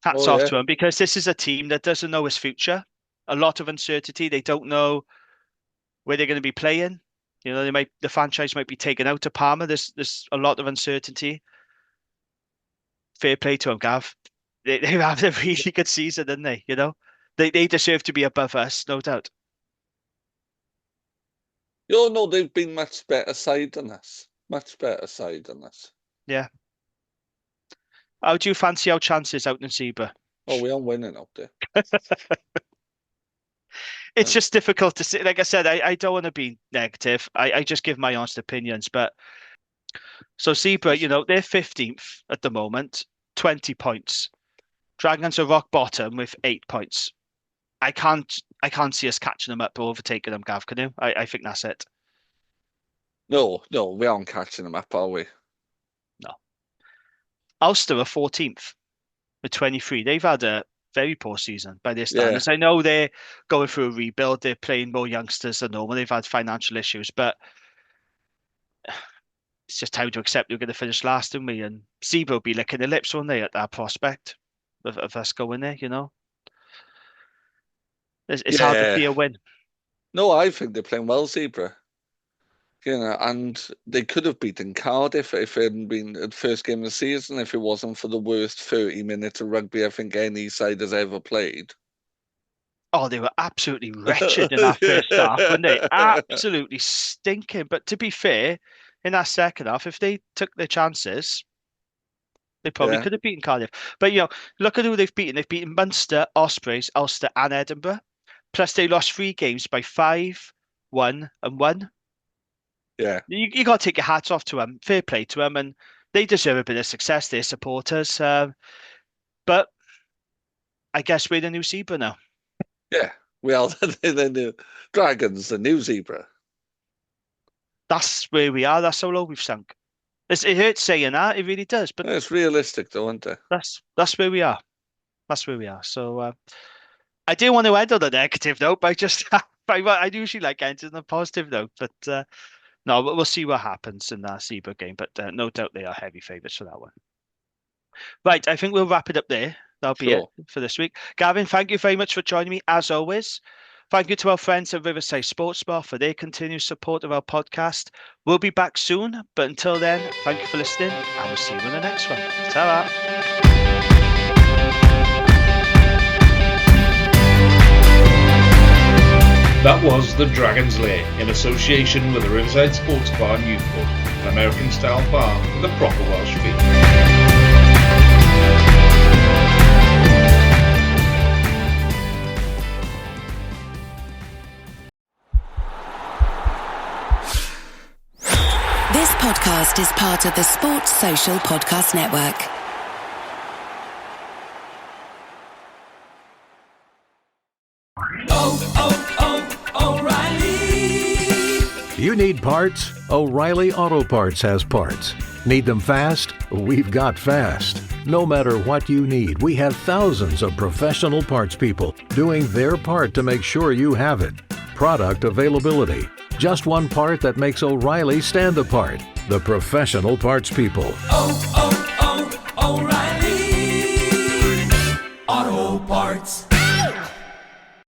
Hats Oh off yeah, to him because this is a team that doesn't know its future. A lot of uncertainty. They don't know where they're going to be playing. The franchise might be taken out to Parma. There's a lot of uncertainty. Fair play to them, Gav. They have a really good season, didn't they? They deserve to be above us, no doubt. no, they've been much better side than us. Much better side than us. Yeah. How do you fancy our chances out in Zebra? Oh, we aren't winning out there. It's just difficult to say. Like I said, I don't want to be negative. I just give my honest opinions. But so Zebra, they're 15th at the moment, 20 points. Dragons are rock bottom with 8 points. I can't see us catching them up or overtaking them, Gav. Can you? I think that's it. No, we aren't catching them up, are we? No. Ulster are 14th with 23. They've had a very poor season by their standards. I know they're going through a rebuild. They're playing more youngsters than normal. They've had financial issues, but it's just time to accept we're going to finish last, and we? And Zebra will be licking their lips, won't they, at that prospect of us going there, It's hard to see a win. No, I think they're playing well, Zebra. And they could have beaten Cardiff if it hadn't been the first game of the season, if it wasn't for the worst 30 minutes of rugby I think any side has ever played. Oh, they were absolutely wretched in that first half, weren't they? Absolutely stinking. But to be fair, in that second half, if they took their chances, they probably Yeah. could have beaten Cardiff. But, look at who they've beaten. They've beaten Munster, Ospreys, Ulster and Edinburgh. Plus, they lost 3 games by 5, 1 and 1. Yeah. You got to take your hats off to them. Fair play to them. And they deserve a bit of success, their supporters. But I guess we're the new zebra now. Yeah. Well, the new Dragons, the new zebra. That's where we are. That's how low we've sunk. It hurts saying that. It really does. But It's realistic, though, isn't it? that's where we are. That's where we are. So I didn't want to end on a negative note, but I usually like ending on a positive note. But no, we'll see what happens in that zebra game. But no doubt they are heavy favourites for that one. Right, I think we'll wrap it up there. That'll be it for this week. Gavin, thank you very much for joining me, as always. Thank you to our friends at Riverside Sports Bar for their continued support of our podcast. We'll be back soon, but until then, thank you for listening, and we'll see you in the next one. Ta-ra! That was the Dragon's Lair in association with the Riverside Sports Bar Newport, an American-style bar with a proper Welsh feel. This podcast is part of the Sports Social Podcast Network. O'Reilly! You need parts? O'Reilly Auto Parts has parts. Need them fast? We've got fast. No matter what you need, we have thousands of professional parts people doing their part to make sure you have it. Product availability. Just one part that makes O'Reilly stand apart. The professional parts people.